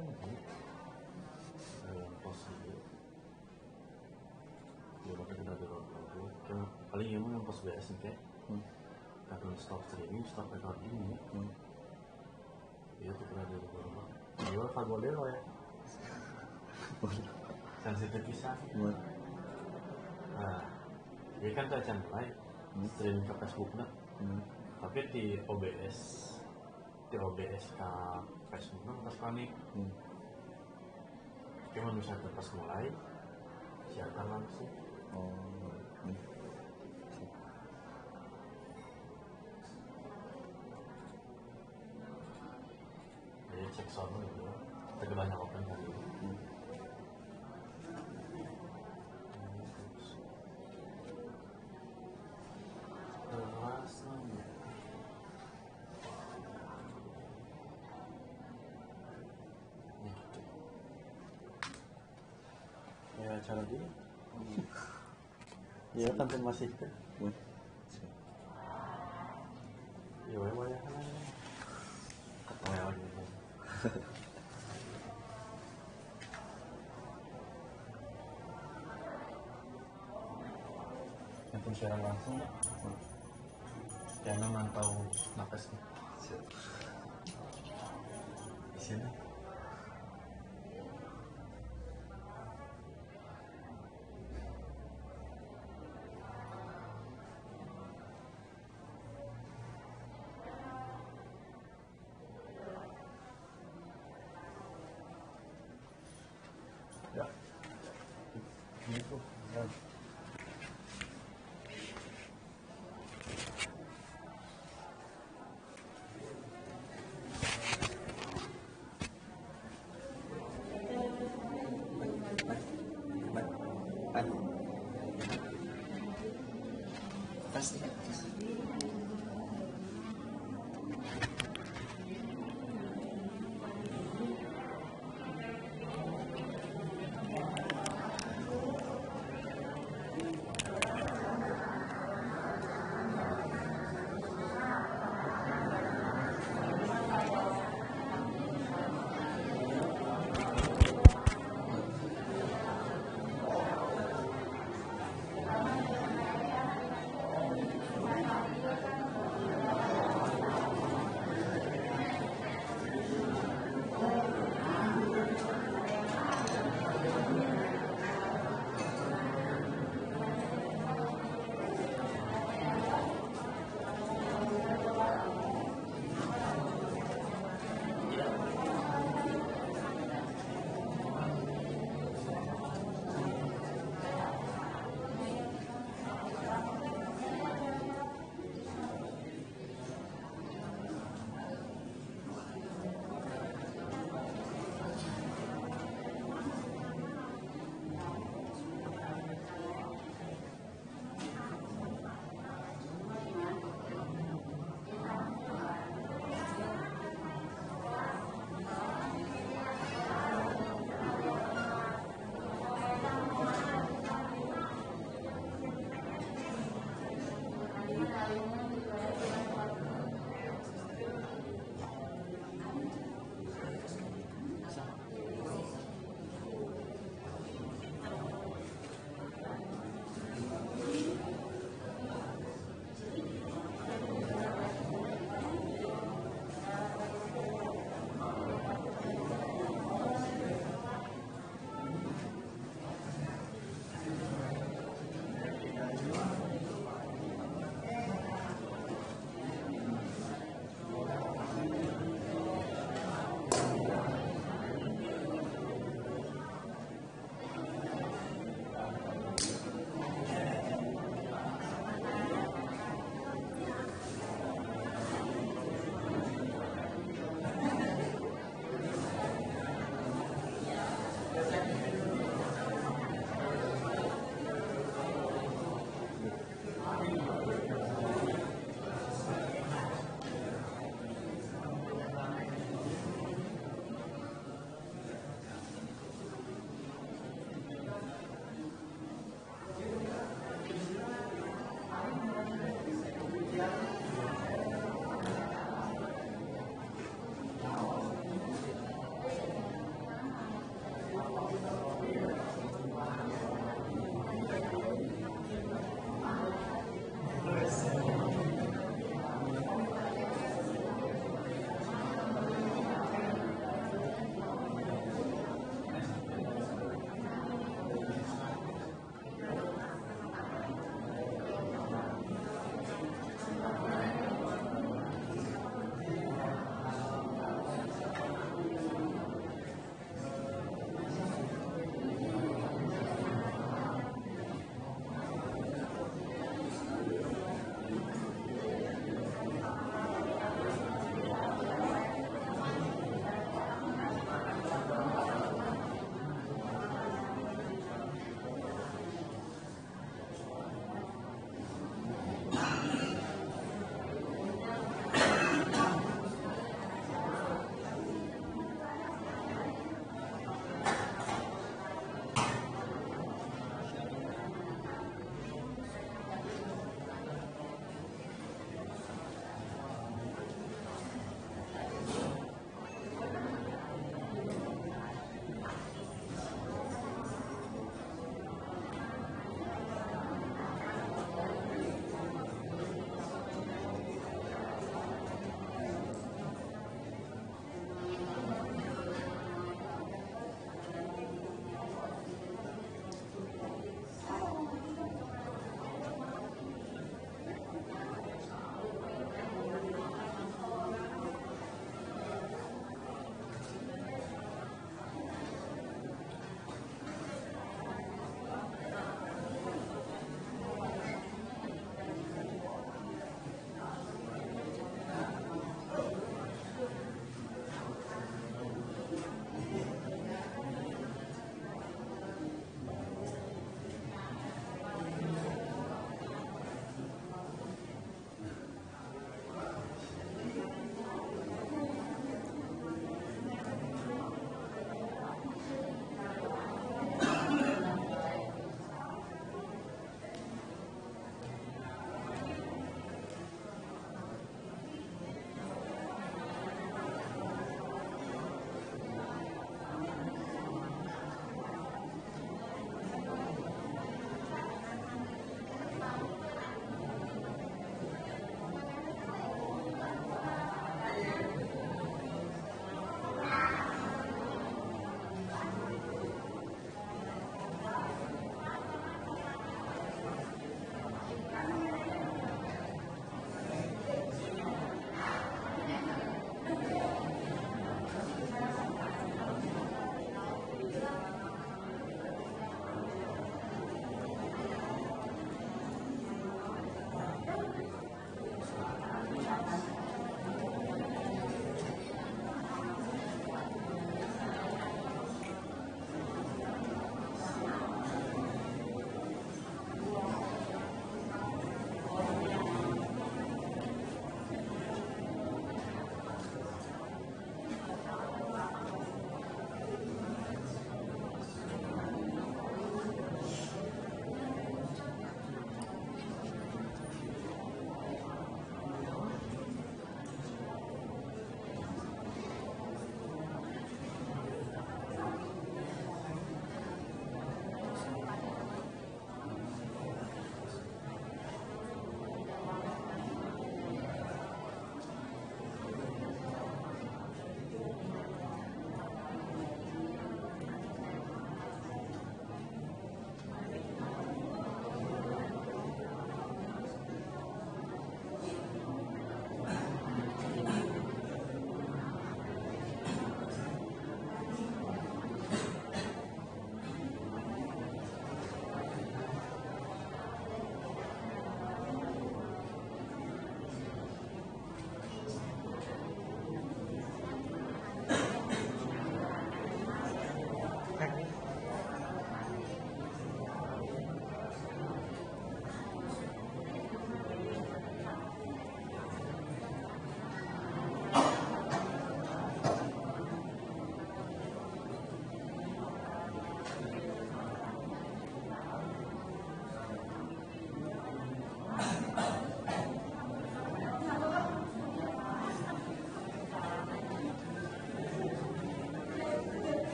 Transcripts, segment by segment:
sih yang pos gitu ya pakai kita download kan paling emang yang pos BS nih kayak karena stop streaming stop recording ya tuh pernah dulu jual kabel lo ya sensitif bisa nah dia kan tuh acan mulai streaming ke Facebook nak tapi di OBS ke Facebook nak pas panik cuman misalnya pas mulai siarkan langsung jadi cek sound gitu kita banyak open kali ya cara dia ya konfirmasi kan ya memang ya kan ketemu lagi yang siaran langsung ya karena mantau napasnya di sini ya gitu ya. Pasti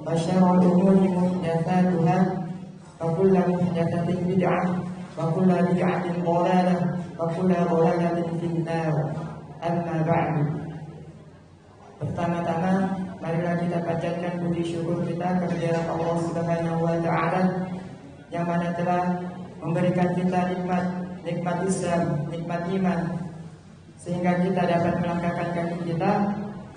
وشر الأمور محدثاتها وكل محدثة بدعة وكل بدعة ضلالة وكل ضلالة في النار. أما بعد. Pertama-tama marilah kita panjatkan puji syukur kita kepada Allah Subhanahu wa taala yang mana telah memberikan kita nikmat Islam, nikmat iman, sehingga kita dapat melangkahkan kaki kita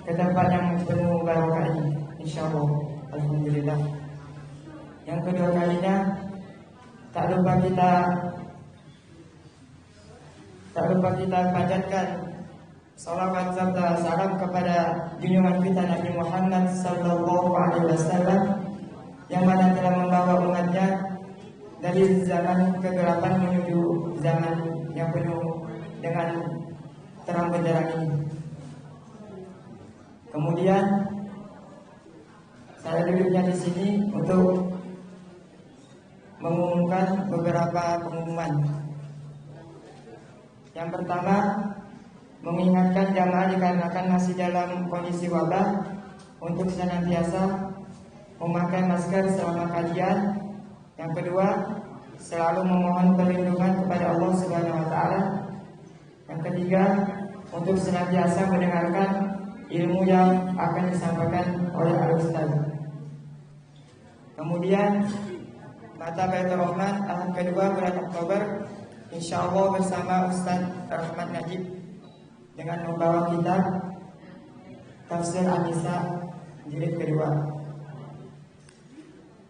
ke tempat yang penuh barokah ini, insyaallah. Alhamdulillah. Yang kedua kalinya, tak lupa kita panjatkan salawat serta salam kepada junjungan kita Nabi Muhammad sallallahu alaihi wasallam yang mana telah membawa umatnya dari zaman kegelapan menuju zaman yang penuh dengan terang benderang ini. Kemudian saya duduknya di sini untuk mengumumkan beberapa pengumuman. Yang pertama, mengingatkan jamaah dikarenakan masih dalam kondisi wabah untuk senantiasa memakai masker selama kajian. Yang kedua, selalu memohon perlindungan kepada Allah Subhanahu wa taala. Yang ketiga, untuk senantiasa mendengarkan ilmu yang akan disampaikan oleh Al-Ustaz. Kemudian Mata Baitur Rahman tahun kedua bulan Oktober, insyaallah bersama Ustaz Rahmat Najib dengan membawa kitab Tafsir An-Nisa jilid kedua.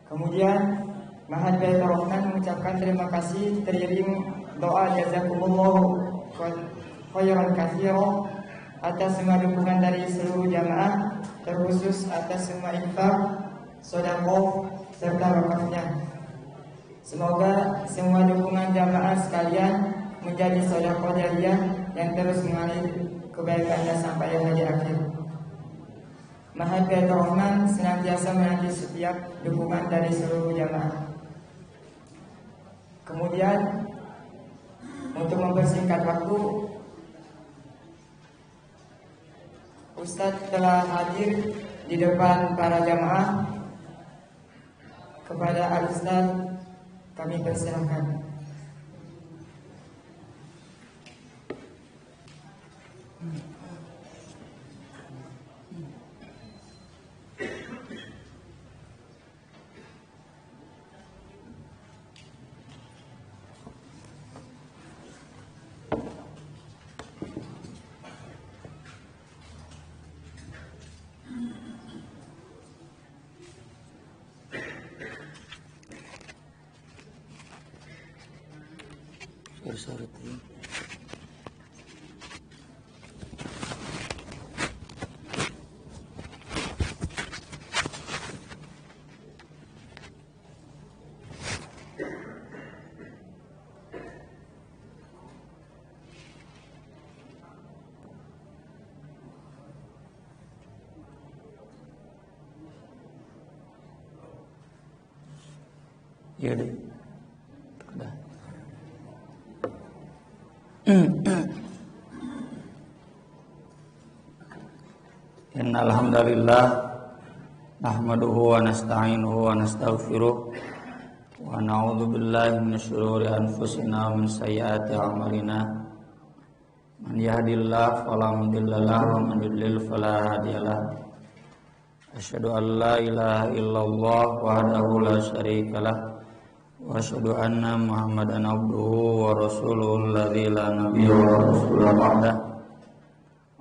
Kemudian Mahad Baitur Rahman mengucapkan terima kasih teriring doa jazakumullahu khairan katsiran atas semua dukungan dari seluruh jamaah, terkhusus atas semua infak, sedekah serta wakafnya. Semoga semua dukungan jamaah sekalian menjadi sedekah jariah yang terus mengalir kebaikannya sampai hari akhir. Mahad Baitur Rahman senantiasa menanti setiap dukungan dari seluruh jamaah. Kemudian untuk mempersingkat waktu, Ustadz telah hadir di depan para jamaah. Kepada Al-Ustadz kami persilahkan. Sorry. Iya deh. Udah. Innal hamdalillah nahmaduhu wa nasta'inuhu wa nastaghfiruh wa na'udzu billahi minasy syururi anfusina wa min sayyiati a'malina. Man yahdihillahu fala mudhillalah wa man yudlil fala hadiyalah. Asyhadu an la ilaha illallah wahdahu la syarikalah wa asyhadu anna Muhammadan abduhu wa rasuluhu alladzi la nabiyya wa rasuluhu ba'dah.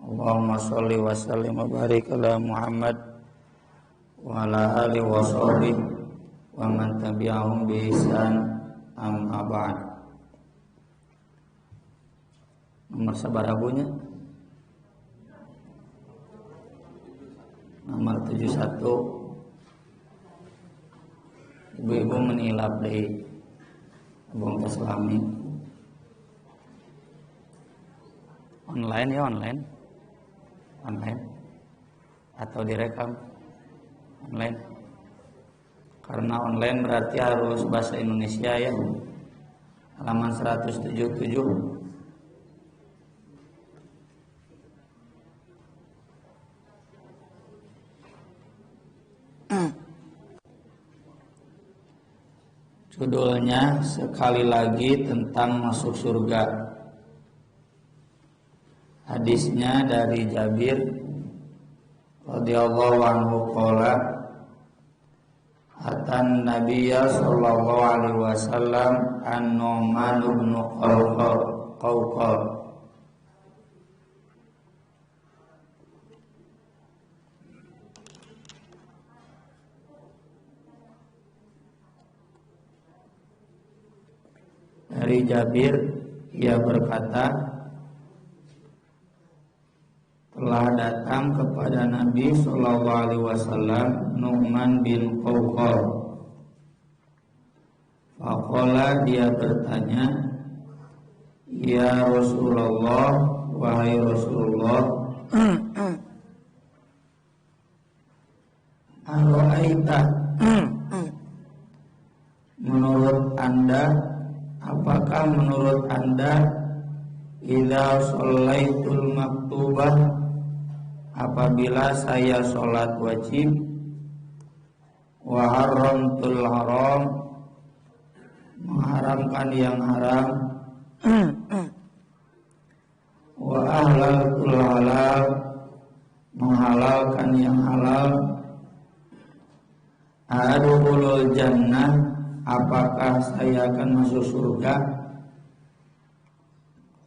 Allahumma sholli wa sallim wa barik ala Muhammad wa ala alihi wa sahbihi wa man tabi'ahum bi ihsan amma ba'd. Nomor sabar abunya nomor 71. Ibu-ibu menilap di Abang Taslami online ya, online atau direkam online. Karena online berarti harus bahasa Indonesia ya. Halaman 177. Judulnya sekali lagi tentang masuk surga. Hadisnya dari Jabir radhiyallahu anhu qala atan nabiyya sallallahu alaihi wasallam an-Nu'man bin Qawqal dari Jabir, ia berkata, telah datang kepada Nabi Shallallahu Alaihi Wasallam Nu'man bin Qawqal. Faqala, dia bertanya, ya Rasulullah, wahai Rasulullah, ara'aita, menurut Anda, apakah menurut Anda idza shallaitul maktubah, apabila saya sholat wajib, wa haramtul haram, mengharamkan yang haram, wa ahlaltul halal, menghalalkan yang halal, adkhulul jannah, apakah saya akan masuk surga?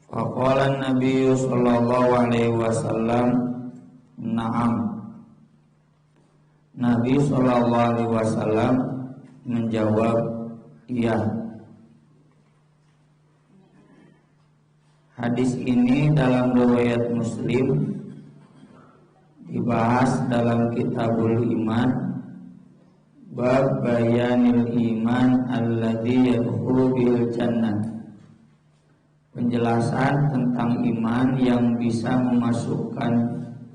Faqala Nabi sallallahu alaihi wasallam, na'am. Nabi sallallahu alaihi wasallam menjawab, iya. Hadis ini dalam riwayat Muslim dibahas dalam Kitabul Iman, bab bayanil iman alladzi yadkhulu bil jannah. Penjelasan tentang iman yang bisa memasukkan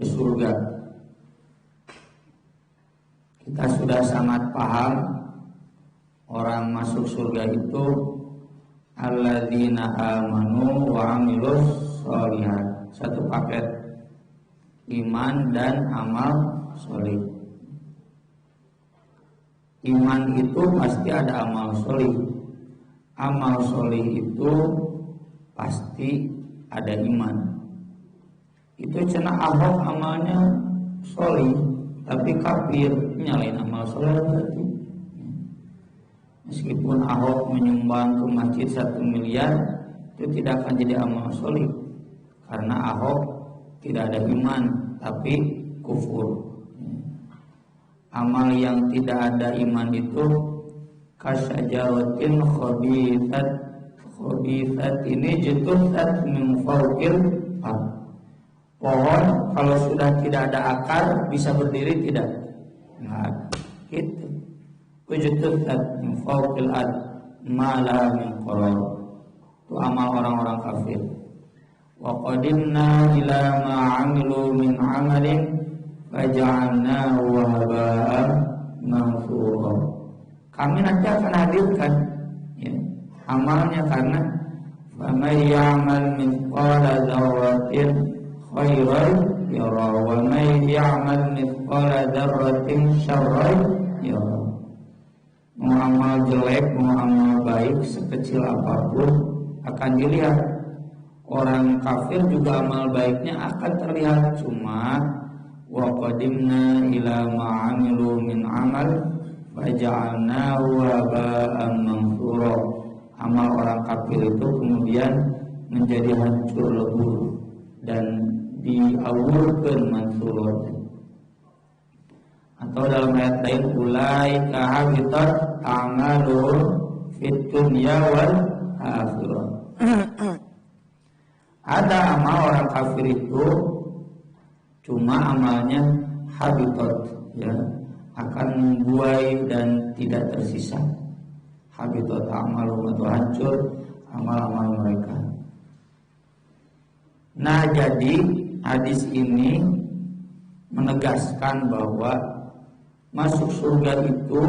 ke surga. Kita sudah sangat paham orang masuk surga itu alladzina amanu wa amilus sholihat. Satu paket, iman dan amal sholih. Iman itu pasti ada amal sholih. Amal sholih itu pasti ada iman. Itu cenah Ahok amalnya sholih tapi kafir, nyalain amal sholih berarti. Meskipun Ahok menyumbang ke masjid 1 miliar, itu tidak akan jadi amal sholih karena Ahok tidak ada iman tapi kufur. Amal yang tidak ada iman itu kasyajaratin khabithat ini jututhat min fawqil ard. Pohon kalau sudah tidak ada akar bisa berdiri tidak? Nah, gitu. Jututhat min fawqil ard ma la min qarar. Itu amal orang-orang kafir. Wa qadimna ila ma 'amilu min 'amalin faja'alnahu haba'an manthura. Kami nanti akan hadirkan ya, amalnya, karena faman ya'mal mithqala dzarratin khairan yara wa man ya'mal mithqala dzarratin syarran yara. Mau amal jelek, mau amal baik, sekecil apapun akan dilihat. Orang kafir juga amal baiknya akan terlihat, cuma wa qadimna ila ma 'amilu min 'amal faja'alnahu haba'an manthura. Amal orang kafir itu kemudian menjadi hancur lebur dan diawurkeun manthura. Atau dalam ayat lain, ulaika habitat a'maluhum fid dunya wal akhirah. Ada amal orang kafir itu cuma amalnya habitat, ya, akan membuai dan tidak tersisa. Habitat amalum, atau hancur amal-amal mereka. Nah, jadi hadis ini menegaskan bahwa masuk surga itu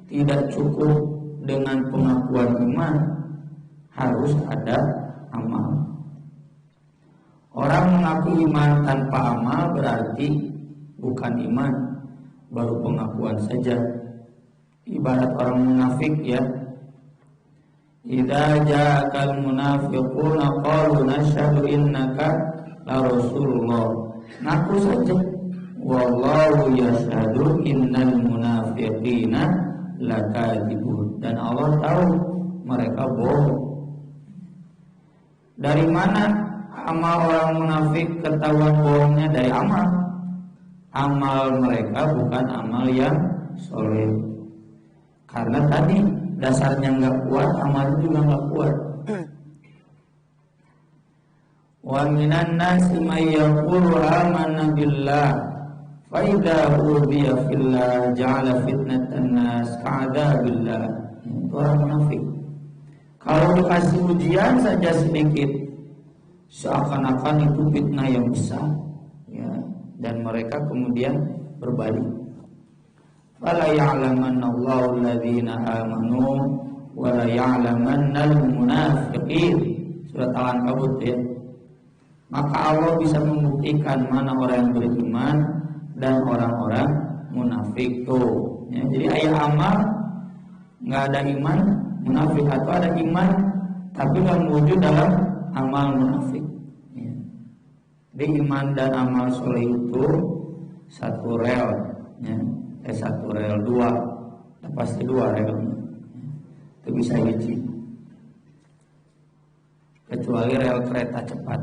tidak cukup dengan pengakuan iman, harus ada amal. Orang mengaku iman tanpa amal berarti bukan iman, baru pengakuan saja. Ibarat orang munafik, ya, idza ja'akal munafiquna qalu nashhadu innaka la rasulullah. Ngaku saja wallahu yashhadu innal munafiqina lakadzibun, dan Allah tahu mereka bohong. Dari mana amal orang munafik ketahuan bohongnya? Dari amal. Amal mereka bukan amal yang soleh. Karena tadi dasarnya nggak kuat, amalnya juga nggak kuat. Wa minan nasi may yaqulu amanna billah fa idza udiya fillah ja'ala fitnatan nas ka'adabillah. Itu orang munafik. Kalau dikasih ujian saja sedikit, seakan-akan itu fitnah yang besar, ya. Dan mereka kemudian berbalik. Fala ya'lamanna Allahu alladziina aamanu wa la ya'lamannal munafiqin. Surat Al-Ankabut ya. Maka Allah bisa membuktikan mana orang yang beriman dan orang-orang munafik tuh. Ya, jadi ayat amal nggak ada iman munafik, atau ada iman tapi nggak wujud dalam amal munafik. Ya. Jadi iman dan amal soleh itu satu rel, ya. Satu rel, dua, pasti dua relnya. Itu bisa hiji, kecuali rel kereta cepat.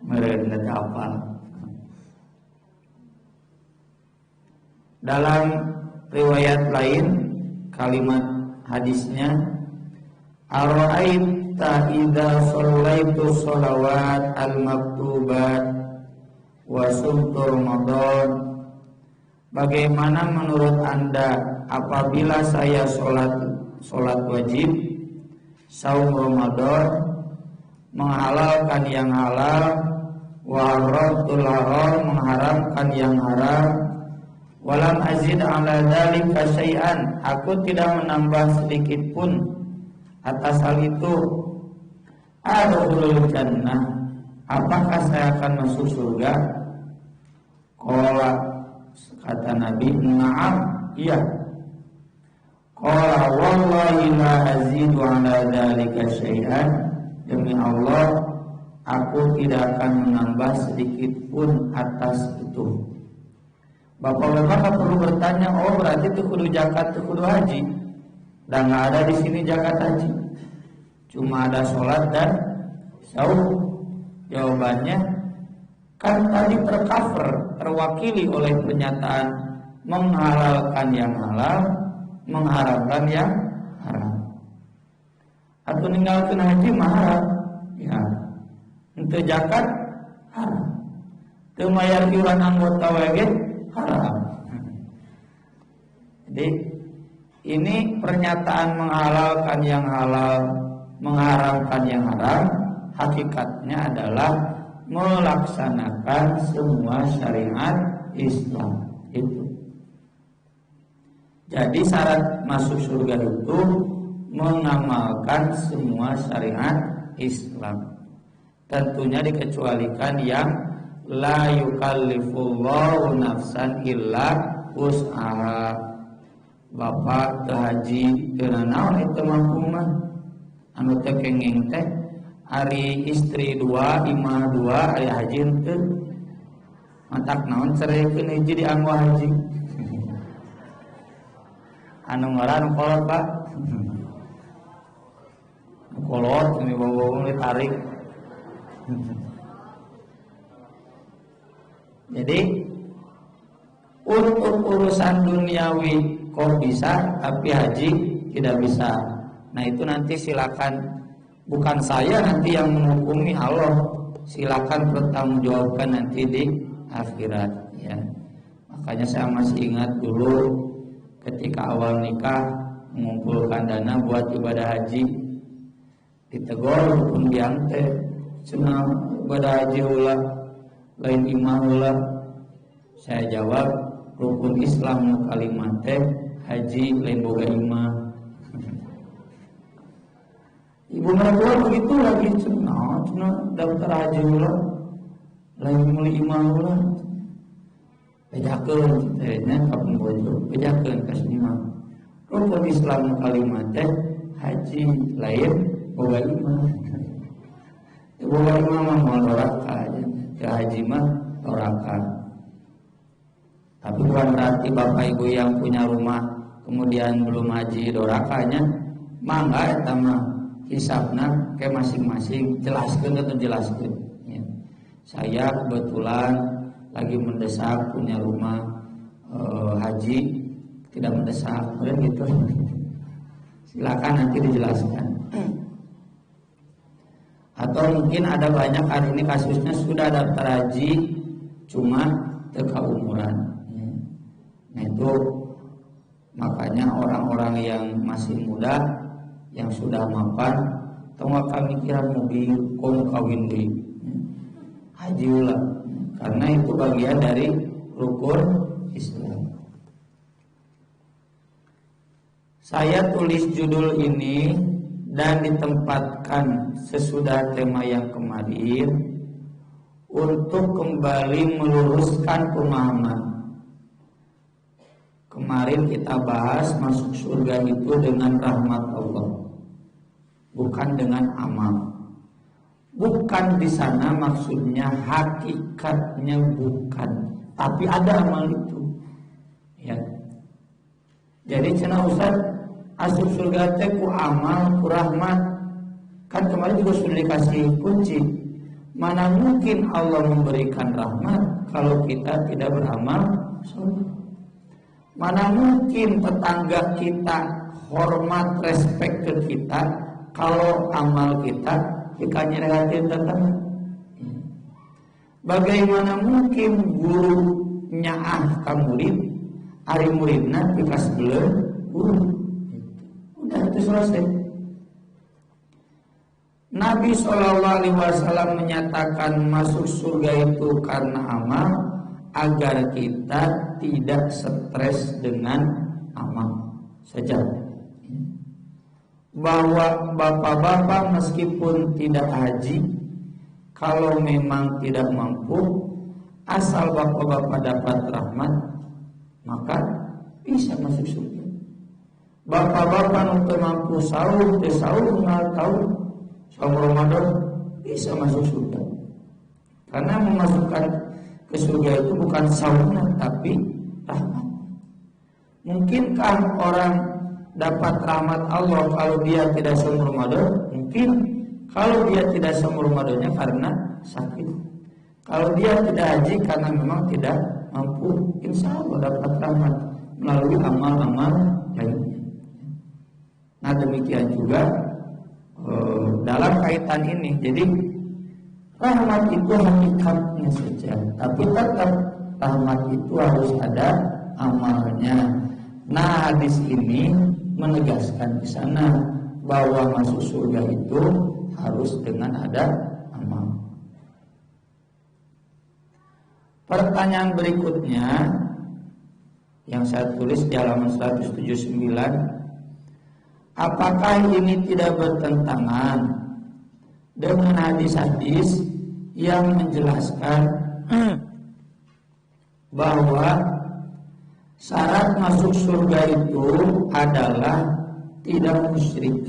Mereka apa? Dalam riwayat lain kalimat hadisnya, ara'aita idza shallaitu sholawat al-maktubat wa sumtu ramadan. Bagaimana menurut Anda apabila saya sholat wajib, saum Ramadan, menghalalkan yang halal, wa haramtul haram, mengharamkan yang haram, walam azid ala dzalika syai'an, aku tidak menambah sedikit pun atas hal itu, adkhulul jannah, apakah saya akan masuk surga? Qala, kata Nabi, na'am, iya. Qala wallahi la azidu ala dzalika syai'an, demi Allah aku tidak akan menambah sedikit pun atas itu. Bapak-bapak nggak perlu bertanya, oh berarti itu kudu zakat, itu kudu haji. Dan nggak ada di sini zakat haji, cuma ada sholat dan saum. Jawabannya kan tadi tercover, terwakili oleh pernyataan menghalalkan yang halal, mengharamkan yang haram. Atau ninggalkan haji mahal, ya. Untuk zakat haram. Untuk mayar iuran anggota WG haram. Jadi ini pernyataan menghalalkan yang halal, mengharamkan yang haram, hakikatnya adalah melaksanakan semua syariat Islam itu. Jadi syarat masuk surga itu mengamalkan semua syariat Islam. Tentunya dikecualikan yang la yukallifullahu nafsan illa wus'aha. Bapak ke haji teu naon itu mampu mah, anu teh kenging teh ari istri 2, imah 2, ari haji teu. Matak naon cerekeun hiji di anggo haji. Anu ngaran kolot Pak. Kolot ini bawa ditarik. Jadi untuk urusan duniawi kok bisa, tapi haji tidak bisa. Nah itu nanti silakan, bukan saya nanti yang menghukumi, Allah. Silakan bertanggungjawabkan nanti di akhirat, ya. Makanya saya masih ingat dulu ketika awal nikah mengumpulkan dana buat ibadah haji, ditegur rukun biang teh, cenah ibadah haji heula lain imah heula. Saya jawab, rukun Islam nu kalimat teh haji lain boga imah. Ibu mertua begitu lagi, cenah daftar haji heula lain meuli imah heula. Bejakeun teh nya kapan bojo, bejakeun ka imah. Rukun Islam nu kalimat teh haji lain boga imah. Boga imah mah mau doraka ya haji mah doraka. Tapi bukan berarti bapak ibu yang punya rumah kemudian belum haji dorakanya mangga eta mah hisabna ke masing-masing jelaskeun atau jelaskeun ya. Saya kebetulan lagi mendesak punya rumah haji, tidak mendesak gitu. Silakan nanti dijelaskan. Atau mungkin ada banyak hari ini kasusnya sudah daftar haji cuma teka umuran. Nah itu makanya orang-orang yang masih muda yang sudah mapan tengah pemikiran mobil mau kawin deui haji ulah karena itu bagian dari rukun Islam. Saya tulis judul ini dan ditempatkan sesudah tema yang kemarin untuk kembali meluruskan pemahaman. Kemarin kita bahas masuk surga itu dengan rahmat Allah, bukan dengan amal. Bukan di sana maksudnya, hakikatnya bukan, tapi ada amal itu. Ya. Jadi cenah Ustaz, masuk surga teh ku amal, ku rahmat. Kan kemarin juga sudah dikasih kunci. Mana mungkin Allah memberikan rahmat kalau kita tidak beramal soleh? Mana mungkin tetangga kita hormat, respect ke kita kalau amal kita nyerehatin tetangga? Bagaimana mungkin guru nyaah ka murid, ari muridna pikas beuleum guru? Udah itu selesai. Nabi SAW menyatakan masuk surga itu karena amal, agar kita tidak stres dengan amal saja. Bahwa bapak-bapak meskipun tidak haji, kalau memang tidak mampu, asal bapak-bapak dapat rahmat, maka bisa masuk surga. Bapak-bapak untuk mampu sahur, nggak tahu sahur Ramadan, bisa masuk surga. Karena memasukkan ke surga itu bukan sahurnya, tapi rahmat. Mungkinkah orang dapat rahmat Allah kalau dia tidak saum Ramadan? Mungkin. Kalau dia tidak saum Ramadannya karena sakit. Kalau dia tidak haji karena memang tidak mampu, insya Allah dapat rahmat melalui amal-amal lainnya. Nah demikian juga dalam kaitan ini. Jadi rahmat itu hakikatnya saja, tapi tetap rahmat itu harus ada amalnya. Nah hadis ini menegaskan di sana bahwa masuk surga itu harus dengan ada amal. Pertanyaan berikutnya yang saya tulis di halaman 179, apakah ini tidak bertentangan dengan hadis-hadis yang menjelaskan bahwa syarat masuk surga itu adalah tidak musyrik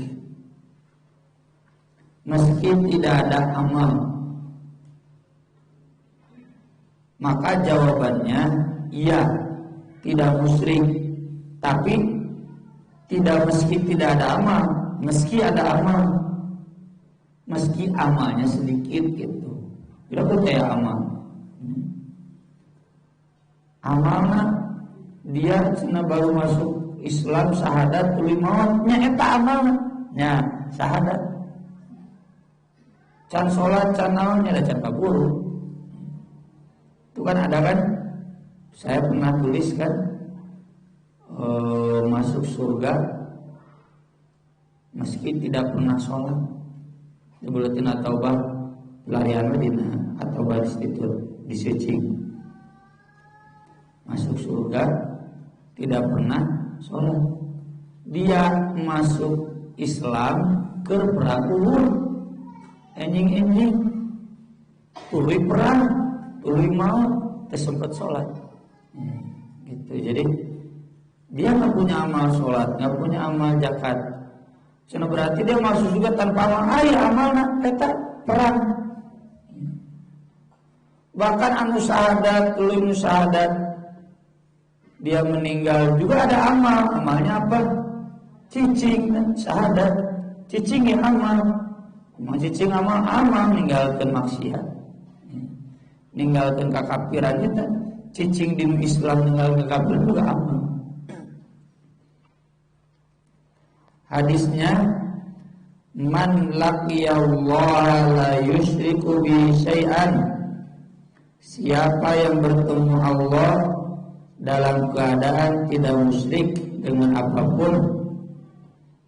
meski tidak ada amal? Maka jawabannya iya, tidak musyrik, tapi tidak meski tidak ada amal, meski ada amal, meski amalnya sedikit gitu. Tidak percaya amal. Amalnya dia cina baru masuk Islam syahadat tuluy maotnya eta amalnya syahadat. Can salat can naonnya da can kaburu. Itu kan ada kan? Saya pernah tulis kan masuk surga meski tidak pernah sholat. Di buletin At-Taubah pelarian Madinah atau Institut di Switching. Masuk surga tidak pernah sholat. Dia masuk Islam ke perang Uhud, enjing-enjing tuluy perang, tuluy maut, sempat sholat. Gitu. Jadi dia nggak punya amal sholat, nggak punya amal zakat, Cenah berarti dia masuk juga tanpa amal. Amalna eta perang. Bahkan anu syahadat, tuluy nu syahadat dia meninggal juga ada amal. Amalnya apa? Cicing syahadat. Cicing ya amal. Kumaha cicing amal ninggalkeun maksiat. Ninggalkeun kakafiran eta. Cicing di Islam ninggalkeun kakafiran juga amal. Hadisnya man laqiyallaha la yusyriku bi syai'an. Siapa yang bertemu Allah dalam keadaan tidak musyrik dengan apapun,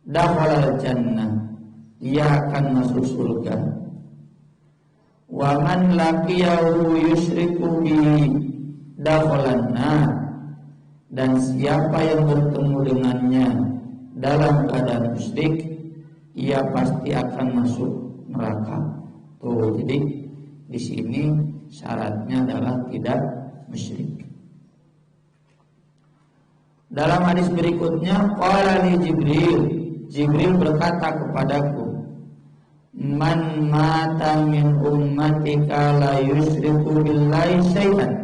dakhalal jannah, dia akan masuk surga. Wa man laqiyahu yusyriku bi dakhalan nar. Dan siapa yang bertemu dengannya dalam keadaan musyrik, ia pasti akan masuk neraka. Tuh, jadi di sini syaratnya adalah tidak musyrik. Dalam hadis berikutnya, qala li Jibril berkata kepadaku, man mata min ummatika la yusyriku billahi syai'an.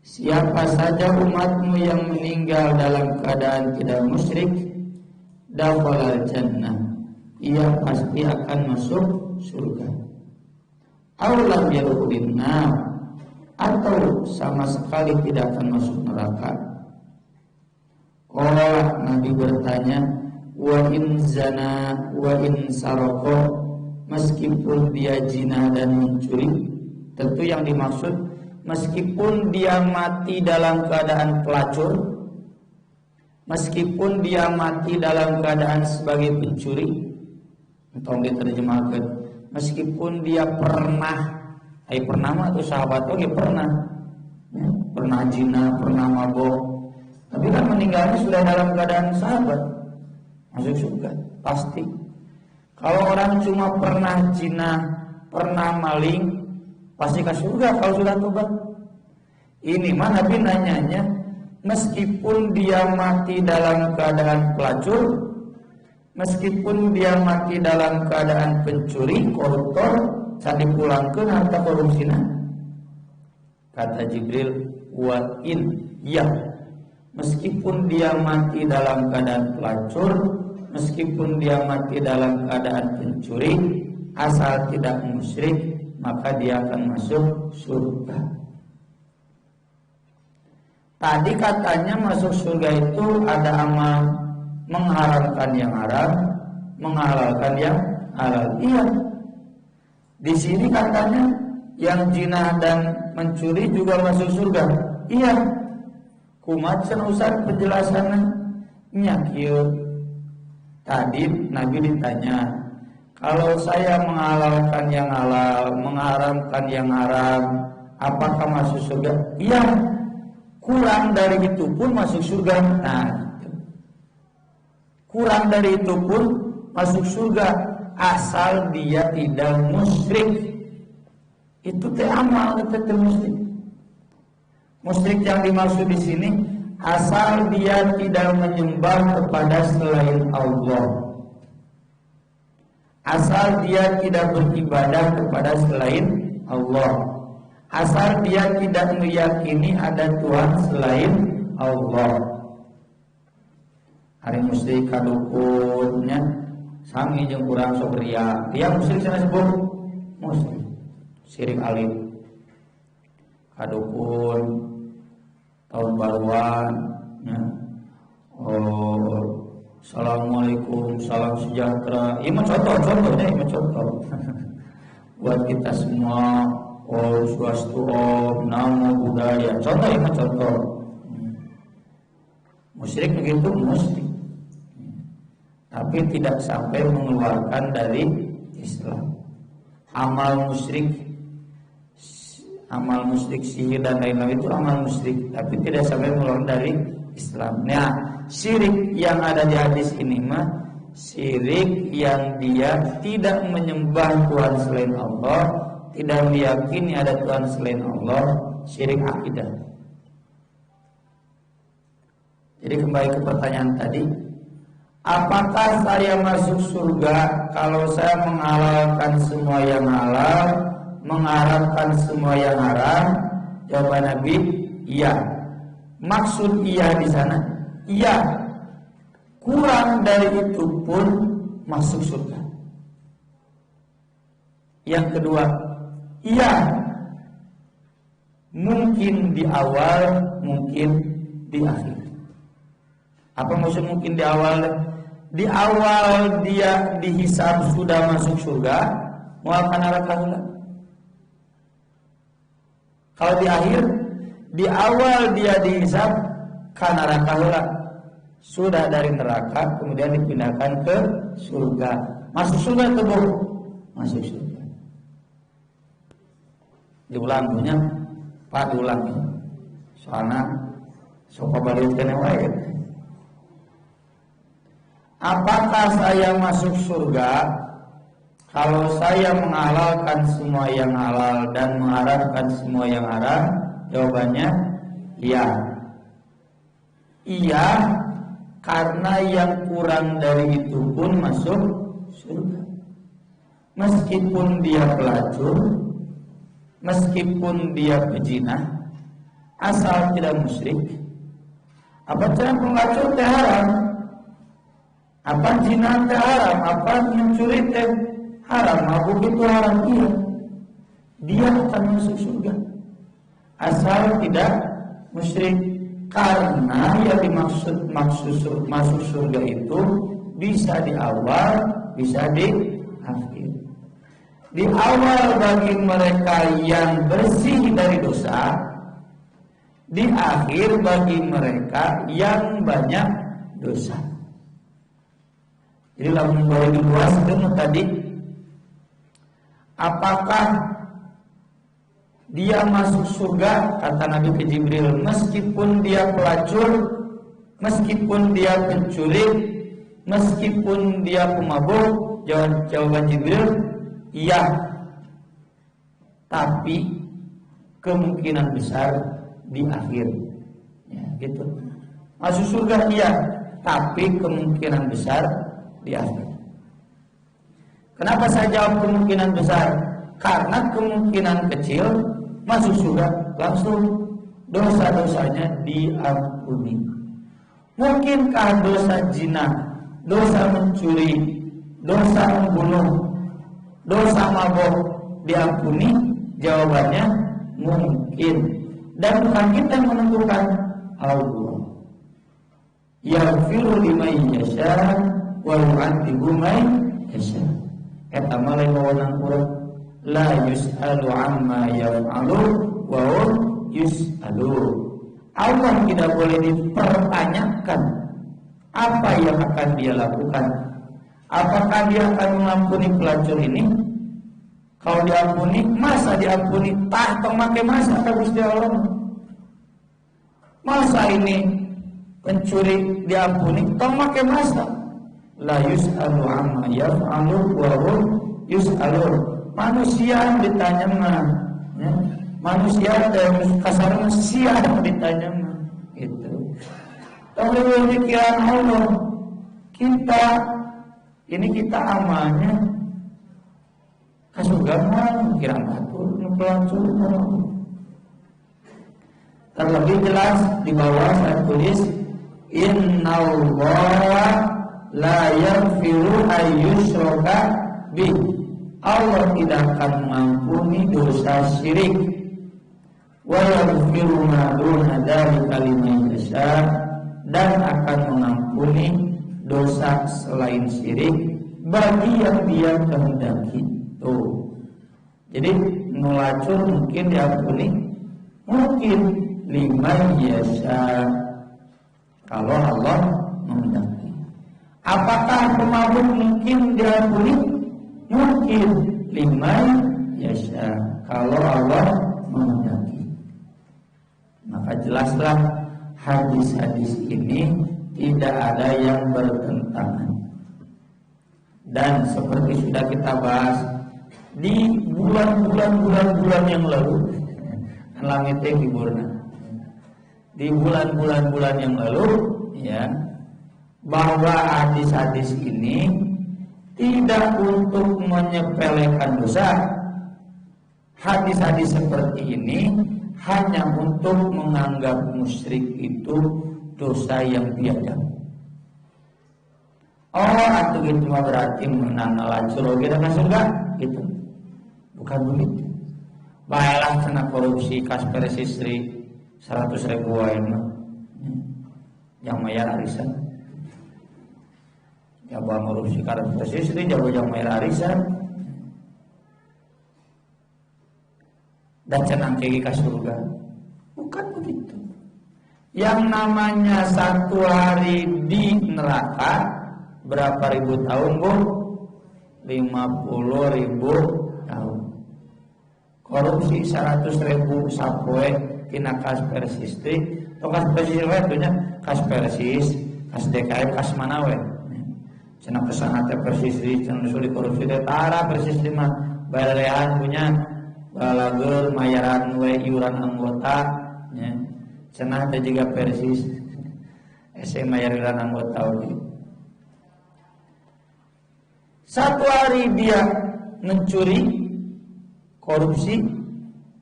Siapa saja umatmu yang meninggal dalam keadaan tidak musyrik, dakhalal jannah, ia pasti akan masuk surga. Aulam yadkhulun nar, atau sama sekali tidak akan masuk neraka. Qala, Nabi bertanya, wa in zana wa in sarqa, meskipun dia zina dan mencuri. Tentu yang dimaksud meskipun dia mati dalam keadaan pelacur, meskipun dia mati dalam keadaan sebagai pencuri, atau diterjemahkan meskipun dia pernah atau sahabat oke pernah zina, pernah mabok, tapi kan meninggalnya sudah dalam keadaan sahabat, masuk surga pasti. Kalau orang cuma pernah zina, pernah maling, pasti ke surga kalau sudah tobat. Ini mah Nabi nanyanya meskipun dia mati dalam keadaan pelacur, meskipun dia mati dalam keadaan pencuri, koruptor, saat dipulangkan harta korupsinya. Kata Jibril, wa in, ya, meskipun dia mati dalam keadaan pelacur, meskipun dia mati dalam keadaan pencuri, asal tidak musyrik, maka dia akan masuk surga. Tadi katanya masuk surga itu ada amal mengharamkan yang haram, menghalalkan yang halal. Iya. Di sini katanya yang zina dan mencuri juga masuk surga. Iya. Kumat senusan penjelasannya nyakil. Tadi Nabi ditanya, kalau saya menghalalkan yang halal, mengharamkan yang haram, apakah masuk surga? Iya. Kurang dari itu pun masuk surga. Nah, kurang dari itu pun masuk surga asal dia tidak musyrik. Itu teh amal teh musyrik. Musyrik yang dimaksud di sini asal dia tidak menyembah kepada selain Allah. Asal dia tidak beribadah kepada selain Allah. Asal dia tidak meyakini ada Tuhan selain Allah. Hari musyrik kadukunnya sami jeung urang sok ria. Dia musyrik sana sebut musyrik. Syirik alif. Kadukun tahun baruan ya. Oh, assalamualaikum, salam sejahtera. Ini mah contoh-contohnya, ini contoh. Buat kita semua, oh swastu om, namo buddhaya. Contoh ini contoh. Musyrik begitu musyrik. Tapi tidak sampai mengeluarkan dari Islam. Amal musyrik, sihir dan lain-lain itu amal musyrik, tapi tidak sampai mengeluarkan dari Islam. Nah, syirik yang ada di hadis ini mah syirik yang dia tidak menyembah Tuhan selain Allah, tidak meyakini ada Tuhan selain Allah, syirik akidah. Jadi kembali ke pertanyaan tadi, apakah saya masuk surga kalau saya menghalalkan semua yang halal, mengharamkan semua yang haram? Jawaban Nabi, iya. Maksud iya di sana, iya. Kurang dari itu pun masuk surga. Yang kedua, iya. Mungkin di awal, mungkin di akhir. Apa maksud mungkin di awal? Di awal dia dihisab sudah masuk surga, mau akan neraka heula. Kalau di akhir, di awal dia dihisab kan neraka heula. Sudah dari neraka kemudian dipindahkan ke surga. Masuk surga atau belum? Masuk surga. Diulang punya, Pak diulang ya. Soalnya sok balik kene wae. Apakah saya masuk surga kalau saya menghalalkan semua yang halal dan mengharamkan semua yang haram? Jawabannya iya. Iya, karena yang kurang dari itu pun masuk surga. Meskipun dia pelacur, meskipun dia pezina, asal tidak musyrik. Apa cara pelacur teh haram? Apa zina teh haram? Apa mencuri teh haram? Mabuk itu haram, iya. Dia akan masuk surga asal tidak musyrik. Karena yang dimaksud masuk surga itu bisa di awal, bisa di akhir. Di awal bagi mereka yang bersih dari dosa, di akhir bagi mereka yang banyak dosa. Jadi lamun boleh diluaskan tadi, apakah dia masuk surga? Kata Nabi ke Jibril, meskipun dia pelacur, meskipun dia pencuri, meskipun dia pemabuk. Jawaban Jibril, iya. Tapi kemungkinan besar di akhir, ya, gitu. Masuk surga iya, tapi kemungkinan besar di akhir. Kenapa saya jawab kemungkinan besar? Karena kemungkinan kecil masuk surga langsung dosa-dosanya diampuni. Mungkinkah dosa zina, dosa mencuri, dosa membunuh, dosa mabuk diampuni? Jawabannya mungkin. Dan bukan kita yang menentukan, Allah. Yaghfiru liman yasha wa yu'adzibu man yasha. Eta mah lain wewenang urang. La yus'alu amma yaf'alu wa hum yus'alu. Allah tidak boleh dipertanyakan apa yang akan dia lakukan. Apakah dia akan mengampuni pelacur ini? Kalau diampuni, masa diampuni? Tak tong make masa ka Gusti Allah. Masa ini pencuri diampuni? Tong make masa. La yus'alu amma yaf'alu wa hum yus'alun. Manusia yang ditanya mah, ya? Manusia dan kasarnya manusia yang ditanya mah, gitu. Tapi pikiran Allah, kita amalnya kasugan mah pikiran batu, pelacur. Terlebih jelas di bawah saya tulis Innallaha la yaghfiru ayyushraka bih. Allah tidak akan mengampuni dosa syirik. Wa yaghfiru ma duna dzalika liman yasha, dan akan mengampuni dosa selain syirik bagi yang dia kehendaki. Tuh. Jadi ngelacur mungkin diampuni, mungkin liman yasha, kalau Allah menghendaki. Apakah pemabuk mungkin diampuni? Mungkin liman yasha, kalau Allah menghendaki. Maka jelaslah hadis-hadis ini tidak ada yang bertentangan. Dan seperti sudah kita bahas di bulan-bulan yang lalu, langitnya hiburna. Di bulan-bulan yang lalu, ya, bahwa hadis-hadis ini tidak untuk menyepelekan dosa. Hadis-hadis seperti ini hanya untuk menganggap musyrik itu dosa yang biadab. Oh, atau gitu mah berarti menang lacur oge dan surga gitu. Bukan begitu. Baiklah kena korupsi kasper istri 100.000 wae mah. Yang mayar arisan. Jawa korupsi kasper istri jawa yang mayar arisan. Dan cenang kegi ka surga. Bukan begitu. Yang namanya satu hari di neraka berapa ribu tahun, Bu? 50.000 tahun. Korupsi 100.000 sapoe tina kas persistri, to kas persistri we nya kas persis, kas DKM, kas mana we. Cenah pesan teh persistri, cenah sulit korupsi teh tara persistri mah balean punya balageul mayaran we iuran anggota nya. Cenah teh juga persis ese mayaran anggota we. Satu hari dia mencuri, korupsi,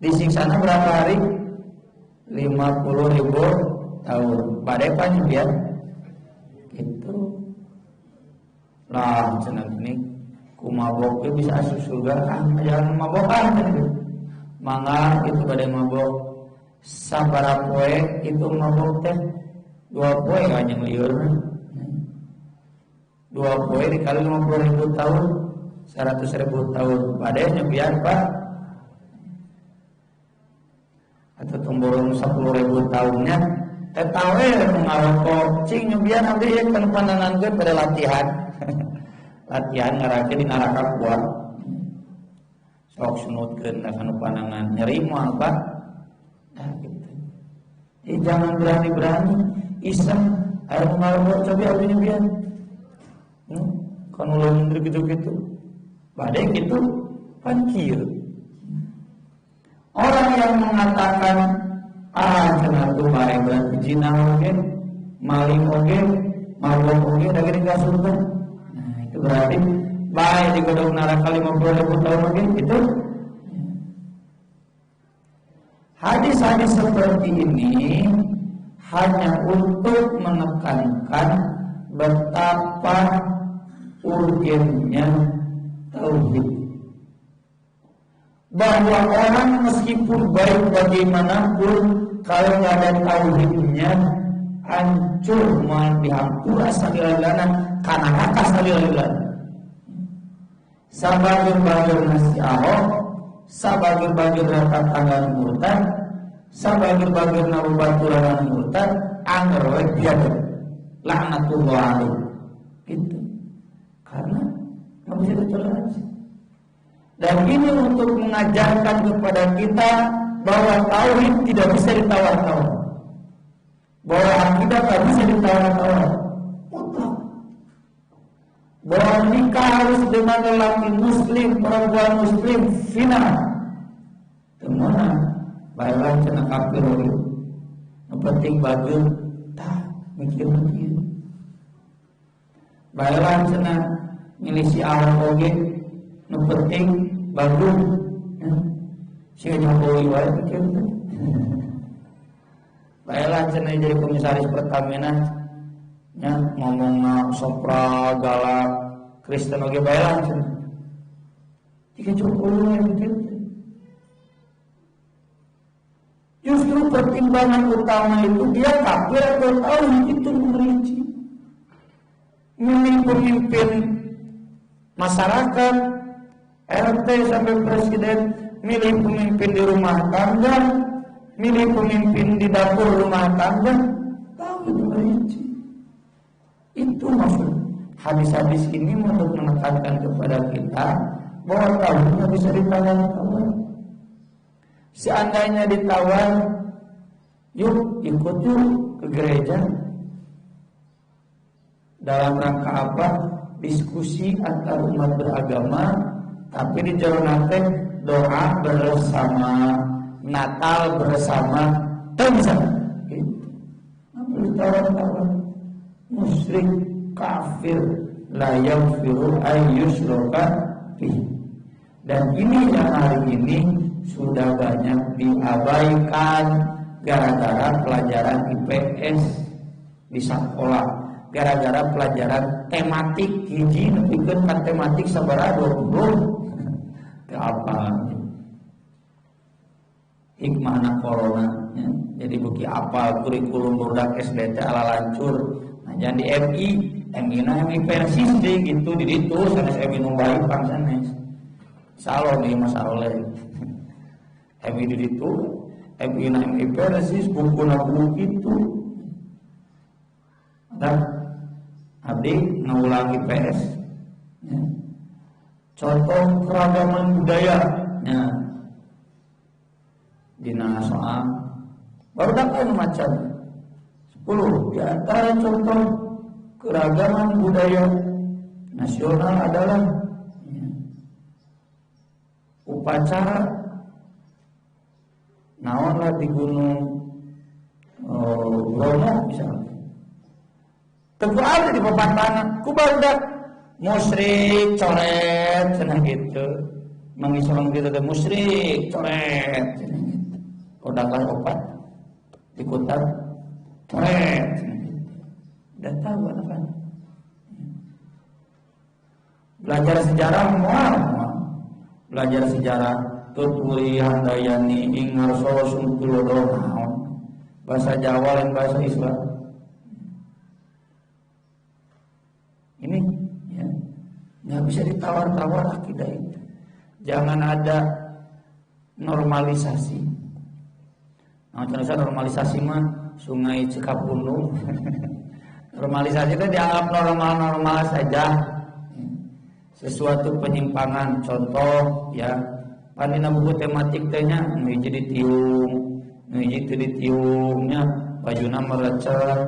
disiksana berapa hari? 50.000 tahun. Badai panjang dia, gitu. Lah, cenah gini, kumabok bisa asup surga, jangan mabokan. Mangga itu badai mabok. Sabaraha poe itu mabok teh 2 poe kanjeng lieur. 2 poe dikali 50.000 tahun 100.000 tahun badai nyebian Pak atau tumborong 10.000 tahunnya tawe ngarokok cing nyebian abdi ya kan pandangankeun pada latihan latihan ngarake di neraka kuat sok sunutkeun kana pandangan nyeri moal Pak gitu. Jangan berani-berani iseng aya ngarokok coba abdi nyebian kan ulah gitu-gitu badai gitu pankir. Orang yang mengatakan cenah tuh bare berarti zina oge, maling oge, mabok oge da geuning ka surga. Nah, itu berarti bae di godong neraka 50.000 tahun oge itu. Hadis-hadis seperti ini hanya untuk menekankan betapa urgennya tauhid, bahwa orang meskipun baik bagaimanapun kalau nggak ada tauhidnya hancur mau dihampura salilana karena atas salilana sabagir-bagir nasi ahok sabagir-bagir rata tanggal murtad sabagir-bagir nabubaturan murtad anggar we biadab laknatullah alaih gitu. Karena nggak bisa ditoleransi. Dan ini untuk mengajarkan kepada kita bahwa tauhid tidak bisa ditawar-tawar, bahwa akidah tidak bisa ditawar-tawar, bahwa nikah harus dengan lelaki muslim, perempuan muslim, final. Kemana? Baiklah cenah kafir itu. Yang penting baju tak mikir-mikir. Baiklah cenah milisi awal oge nu penting Bandung sing Jokowi wae pikir baiklah cenah jadi komisaris Pertamina nya ngomongna sopra galak Kristen oge baiklah cenah jika Jokowi wae pikir justru pertimbangan utama itu dia kafir atau tahu itu merinci milih pemimpin masyarakat, RT sampai presiden, milih pemimpin di rumah tangga, milih pemimpin di dapur rumah tangga, tahu itu merinci. Itu maksud hadis-hadis ini untuk menekankan kepada kita bahwa tauhidnya bisa ditawar-tawar. Seandainya ditawar, yuk ikut yuk ke gereja. Dalam rangka apa? Diskusi antar umat beragama, tapi di jalan teh doa bersama, Natal bersama, tahu bisa? Gitu. Apa ditawar-tawar? Musyrik. kafir, la yaghfiru ayyusyraka bih. Dan ini yang hari ini sudah banyak diabaikan gara-gara pelajaran IPS di sekolah, gara-gara pelajaran tematik hiji nepikeun ka tematik sabaraha 20 teu apa hikmahna corona ya. Jadi beuki apal kurikulum budak SDT ala lancur. Nah, jangan di MI na MI persis deh gitu di ditu sanes MI nu baik pang sanes. Salon ieu mah saleh. MI di ditu MI na MI persis bukuna buku kitu. Dan abdi ngaulang IPS ya. Contoh keragaman budaya ya. Dina soal baru dapat macam 10 di antara contoh keragaman budaya nasional adalah ya, upacara naonlah di Gunung Bromo misalnya teguh ada di papantanan ku barudak musyrik coret cenah gitu mengislam gitu teh musyrik coret cenah gitu udahlah opat ikutan coret dan tahu anak-anak belajar sejarah mual belajar sejarah tuturi handayani ingarso sungkulodo bahasa Jawa dan bahasa Islam ini ya nggak bisa ditawar-tawar akidah itu. Jangan ada normalisasi. Nah, contohnya normalisasi mah Sungai Cikapundung. Normalisasi itu dianggap normal-normal saja. Sesuatu penyimpangan, contoh ya, pandina buku tematik tehnya hiji ditiung, hiji teu ditiungnya, bajuna merecet.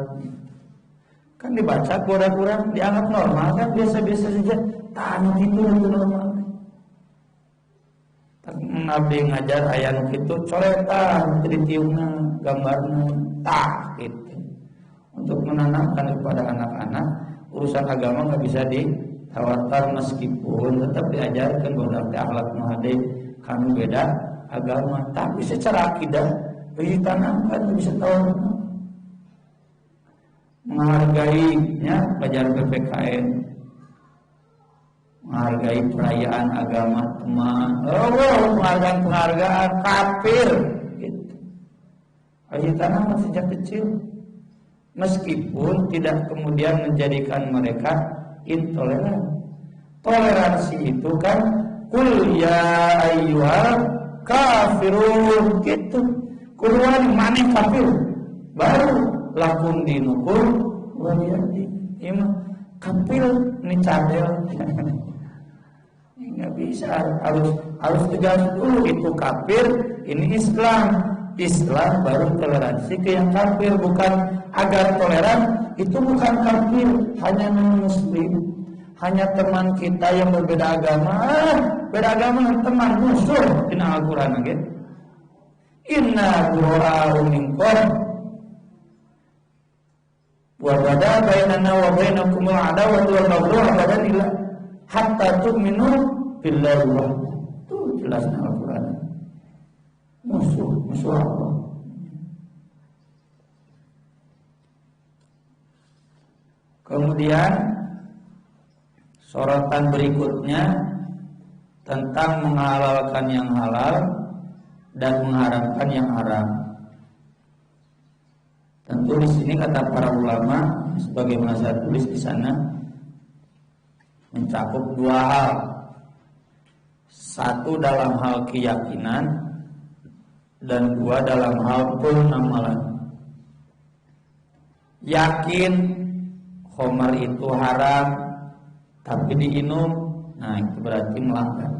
Kan dibaca kurang-kurang dianggap normal kan biasa-biasa saja. Tanu itu normal. Abdi ngajar aya nu kitu coretan jadi tiungna gambarna tah gitu. Untuk menanamkan kepada anak-anak urusan agama enggak bisa ditawatar meskipun tetap diajarkan bahwa akhlak nu hade kanu beda agama, tapi secara akidah ditanamkan bisa tahu menghargainya pelajaran PPKN, menghargai perayaan agama teman, penghargaan kafir gitu. Ajitanah sejak kecil, meskipun tidak kemudian menjadikan mereka intoleran. Toleransi itu kan kul ya ayyuhal kafirun gitu. Kuruan maneh kafir baru lakum dinukum waliyadin. Imam kafir ini cadel. Nggak bisa, harus tegas dulu itu kafir, ini Islam. Islam baru toleransi ke yang kafir, bukan agar toleran itu bukan kafir, hanya non-muslim, hanya teman kita yang berbeda agama. Beda agama teman musuh di Al-Qur'an gitu. Inna bura'u minkum wa bada bainana wa bainakum al-adawatu wal baghdha abadan illa hatta tu'minu billahi wahdahu. Itu jelasnya Al-Qur'an. Musuh Allah. Kemudian sorotan berikutnya tentang menghalalkan yang halal dan mengharamkan yang haram. Tentu di sini kata para ulama, sebagaimana saya tulis di sana, mencakup dua hal. Satu dalam hal keyakinan dan dua dalam hal penamalan. Yakin khamar itu haram tapi diinum, nah itu berarti melanggar.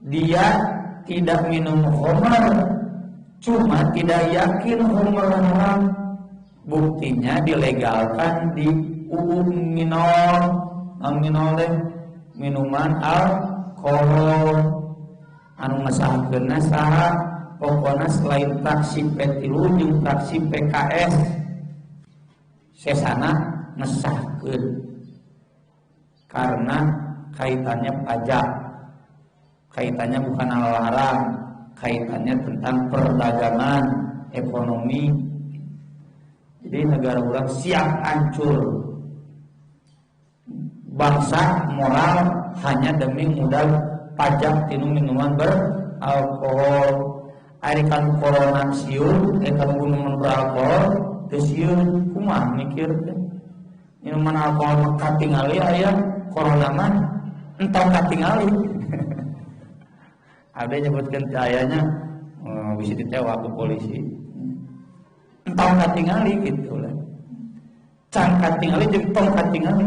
Dia tidak minum khamar, cuma tidak yakin khamar haram. Buktinya dilegalkan di minuman alkohol anu ngesahkeunna saha pokona selain fraksi P3 jeung fraksi PKS sesana ngesahkeun karena kaitannya pajak, kaitannya bukan larang, kaitannya tentang perdagangan, ekonomi. Jadi negara orang siap hancur, bangsa moral hanya demi modal pajak tinu minuman beralkohol. Ari kan corona siun, kan minuman beralkohol, teu siun kumaha mikir teh. Minuman alkohol katingali aya corona mah entong katingali. Ada nyebutkeun teh ayanya bisa ditewak ke polisi. Entong katingali gitu lah. Can katingali jeung tong katingali.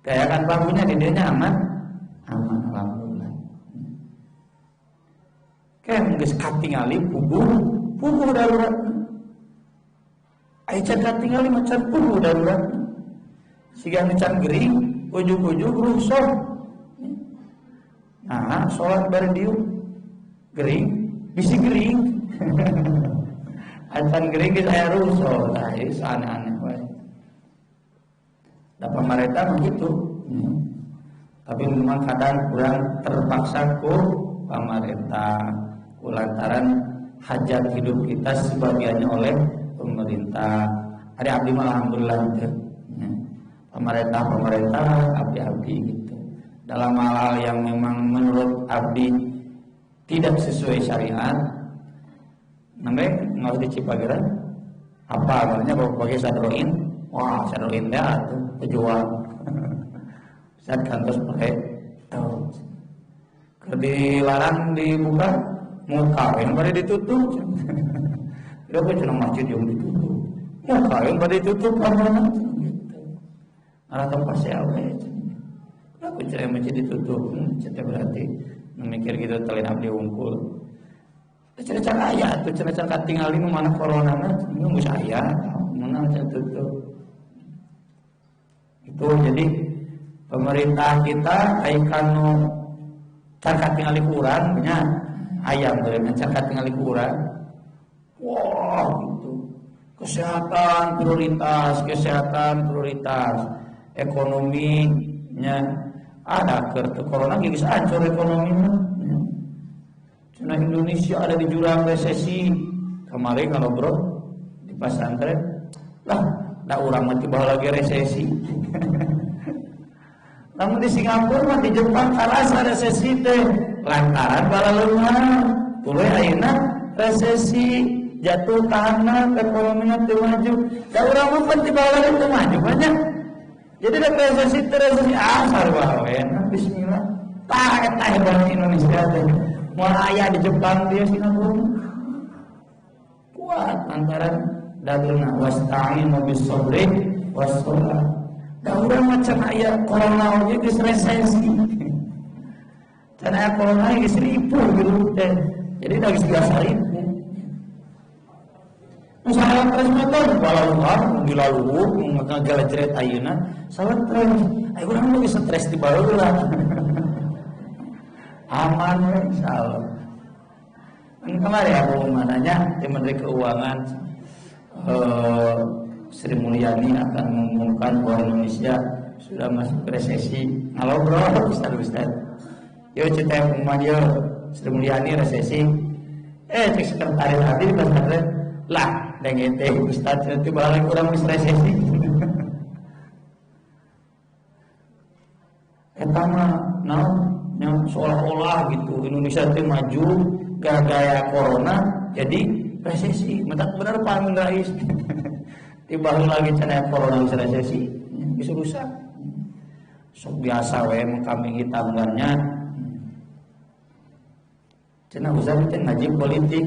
Kayak kan babunya di dieu aman. Aman alhamdulillah. Kayak geus katingali puguh darurat. Ai can katingali macan puguh darurat. Siga nu can gering, ujug-ujug rusuh. Nah, salat bari dieu gering, bisi gering. Acan gering geus aya rusuh, tah ieu aneh-aneh wae. Da pamarentah begitu. Tapi memang kadang kurang terpaksa ku pamarentah lantaran hajat hidup kita sebagiannya oleh pemerintah. Ada abdi mah alhamdulillah gitu. Pemerintah abdi gitu. Dalam hal-hal yang memang menurut abdi tidak sesuai syariat, namanya nggak usah dicipageran. Apa namanya pakai sadroin? Wah sadroin dah tuh pejuang. Saat kantor pakai tahu. Dilarang dibuka muka yang pada ditutup. Udah pun cuma masjid yang ditutup. Muka yang pada ditutup mana? Arah tempat saya awal. Aku cuma masjid ditutup. Cerita berarti memikir gitu telin abdi unggul. Cerita ayat tuh cerita katingali mana corona nunggu saya mana tutup. Itu jadi pemerintah kita aikanu cakat tinggali kurang punya ayam dengan cakat tinggali kurang. Wah gitu. Kesehatan prioritas, ekonominya ada kertu corona geus hancur ekonominya. Cina Indonesia ada di jurang resesi. Kemarin kalau bro di pesantren lah, da urang mah tiba lagi resesi. Namun di Singapura mah di Jepang karasa resesi teh lantaran balaleungan tuluy ayeuna resesi jatuh tanah ekonominya teu maju. Da urang mah pun tiba lagi teu maju banyak. Jadi da resesi sarua we bismillah. Tah eta hebat Indonesia teh. Moal aya di Jepang dia Singapura. Kuat lantaran daduna wasta'inu bis-sabri was-shalah. Da urang macam aya corona oge geus resesi. Can aya corona geus ripuh gitu teh. Jadi da geus biasa ripuh. Nu salah terus motor balaluhan dilaluhuk ngagalajret ayeuna salah terus. Ai urang mah geus stres di baheula. Aman insyaallah. Kemarin aku mananya di Menteri Keuangan Sri Mulyani akan mengumumkan bahwa Indonesia sudah masuk resesi. Halo bro, Ustaz. Yo cerita rumah dia Sri Mulyani resesi. Cek sekretaris tadi di pesantren lah, dengan teh Ustaz itu balik kurang resesi. Eta mah yang seolah-olah gitu Indonesia itu maju gara-gara corona jadi resesi. Benar Pak Amin Rais. Tiba lagi cenah corona bisa resesi, bisa rusak. Sok biasa we kambing hitamgannya. Cenah usah teh ngaji politik.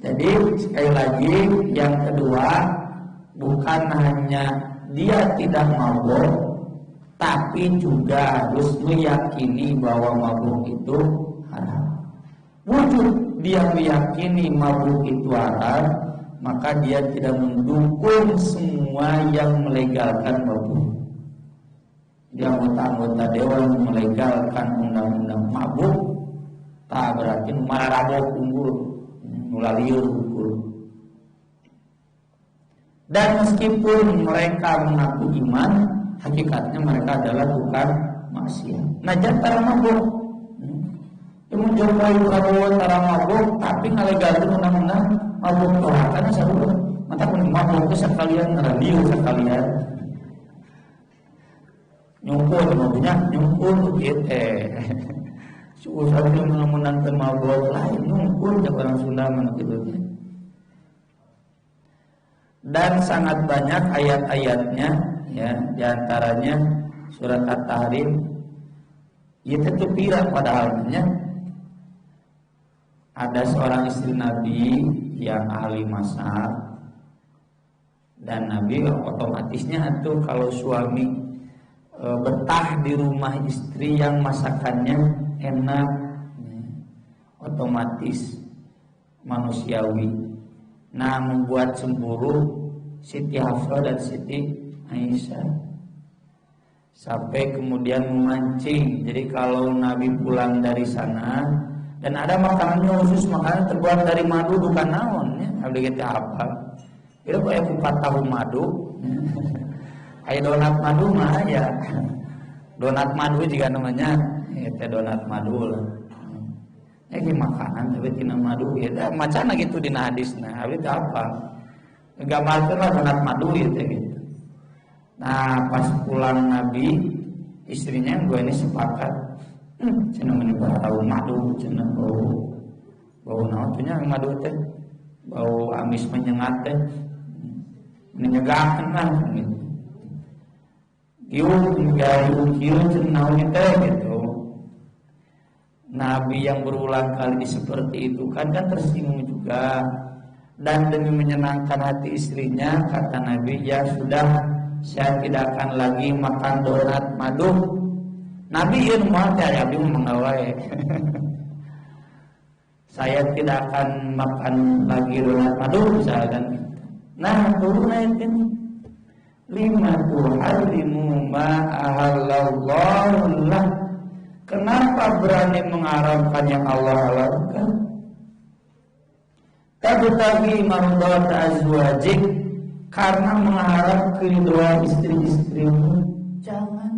Jadi sekali lagi yang kedua bukan hanya dia tidak mabuk, tapi juga harus meyakini bahwa mabuk itu haram. Wujud dia meyakini mabuk itu haram, maka dia tidak mendukung semua yang melegalkan mabuk. Dia anggota dewan melegalkan undang-undang mabuk, tak berarti marabok unggul. Mulaliur ukur. Dan meskipun mereka mengaku iman, hakikatnya mereka adalah tukang maksiat. Nah, jangan mabuk. Yang menjauhi Prabowo tara mabuk, tapi ngalegalkeun undang-undang mabuk tohakan sarua. Mata pun mabuk sekalian radio sekalian. Nyungkul mabuknya nyungkul gitu. Susah dia mengamunankeun mabuk lain nyungkul jeung orang Sunda mah kitu teh. Dan sangat banyak ayat-ayatnya ya, diantaranya surat At-Tahrim itu tuh pirang padahalnya ada seorang istri Nabi yang ahli masak dan Nabi otomatisnya tuh kalau suami betah di rumah istri yang masakannya enak otomatis manusiawi. Nah, membuat cemburu Siti Hafsah dan Siti Aisyah sampai kemudian memancing. Jadi kalau Nabi pulang dari sana dan ada makanannya khusus, makanan terbuat dari madu bukan naon ya. Abdi kita apa? Itu kayak kupat tahu madu. Kayak donat madu mah ya. Donat madu juga namanya. Itu donat madu lah. Ini makanan tapi tina madu gitu. Macana gitu di hadis. Nah, itu apa? Gambarkan lah donat madu gitu. Nah, pas pulang Nabi, istrinya gue ini sepakat. Cina menibah tahu madu, cina bau naon tuh nya madu teh. Bau amis menyengat teh. Menyegahkan lah gitu. Kieu cina naon teh gitu. Nabi yang berulang kali seperti itu kan tersinggung juga. Dan demi menyenangkan hati istrinya kata Nabi, ya sudah, saya tidak akan lagi makan donat madu. Nabi ieu moal teh Nabi mengawai. Saya tidak akan makan lagi donat madu misalkan. Nah, turun ayat ini. Lima tuharimu ma ahallallahu lah. Kenapa berani mengharamkan yang Allah halalkan? Tabtaghi mardhat azwajik, karena mengharap keridhaan istri-istrimu. Jangan.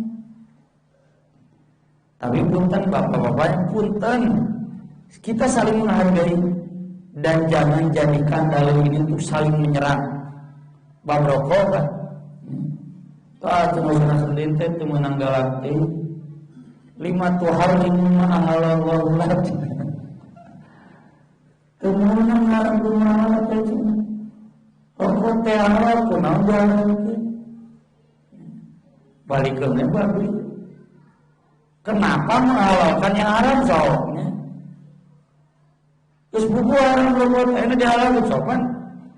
Tapi punten bapak-bapak, punten. Kita saling menghargai dan jangan jadikan dalam ini untuk saling menyerang. Bab rokok kan. Tah cenah sendiri teh teu meunang galak teh. Lima tuharimu ma ahallallahu lak. Kemudian haram kumaha teh cenah. Rokok teh haram kunaon jalan teh. Balikeun babi. Kenapa menghalalkan yang haram soknya? Terus buku haram rokok ini dihalalkan sopan.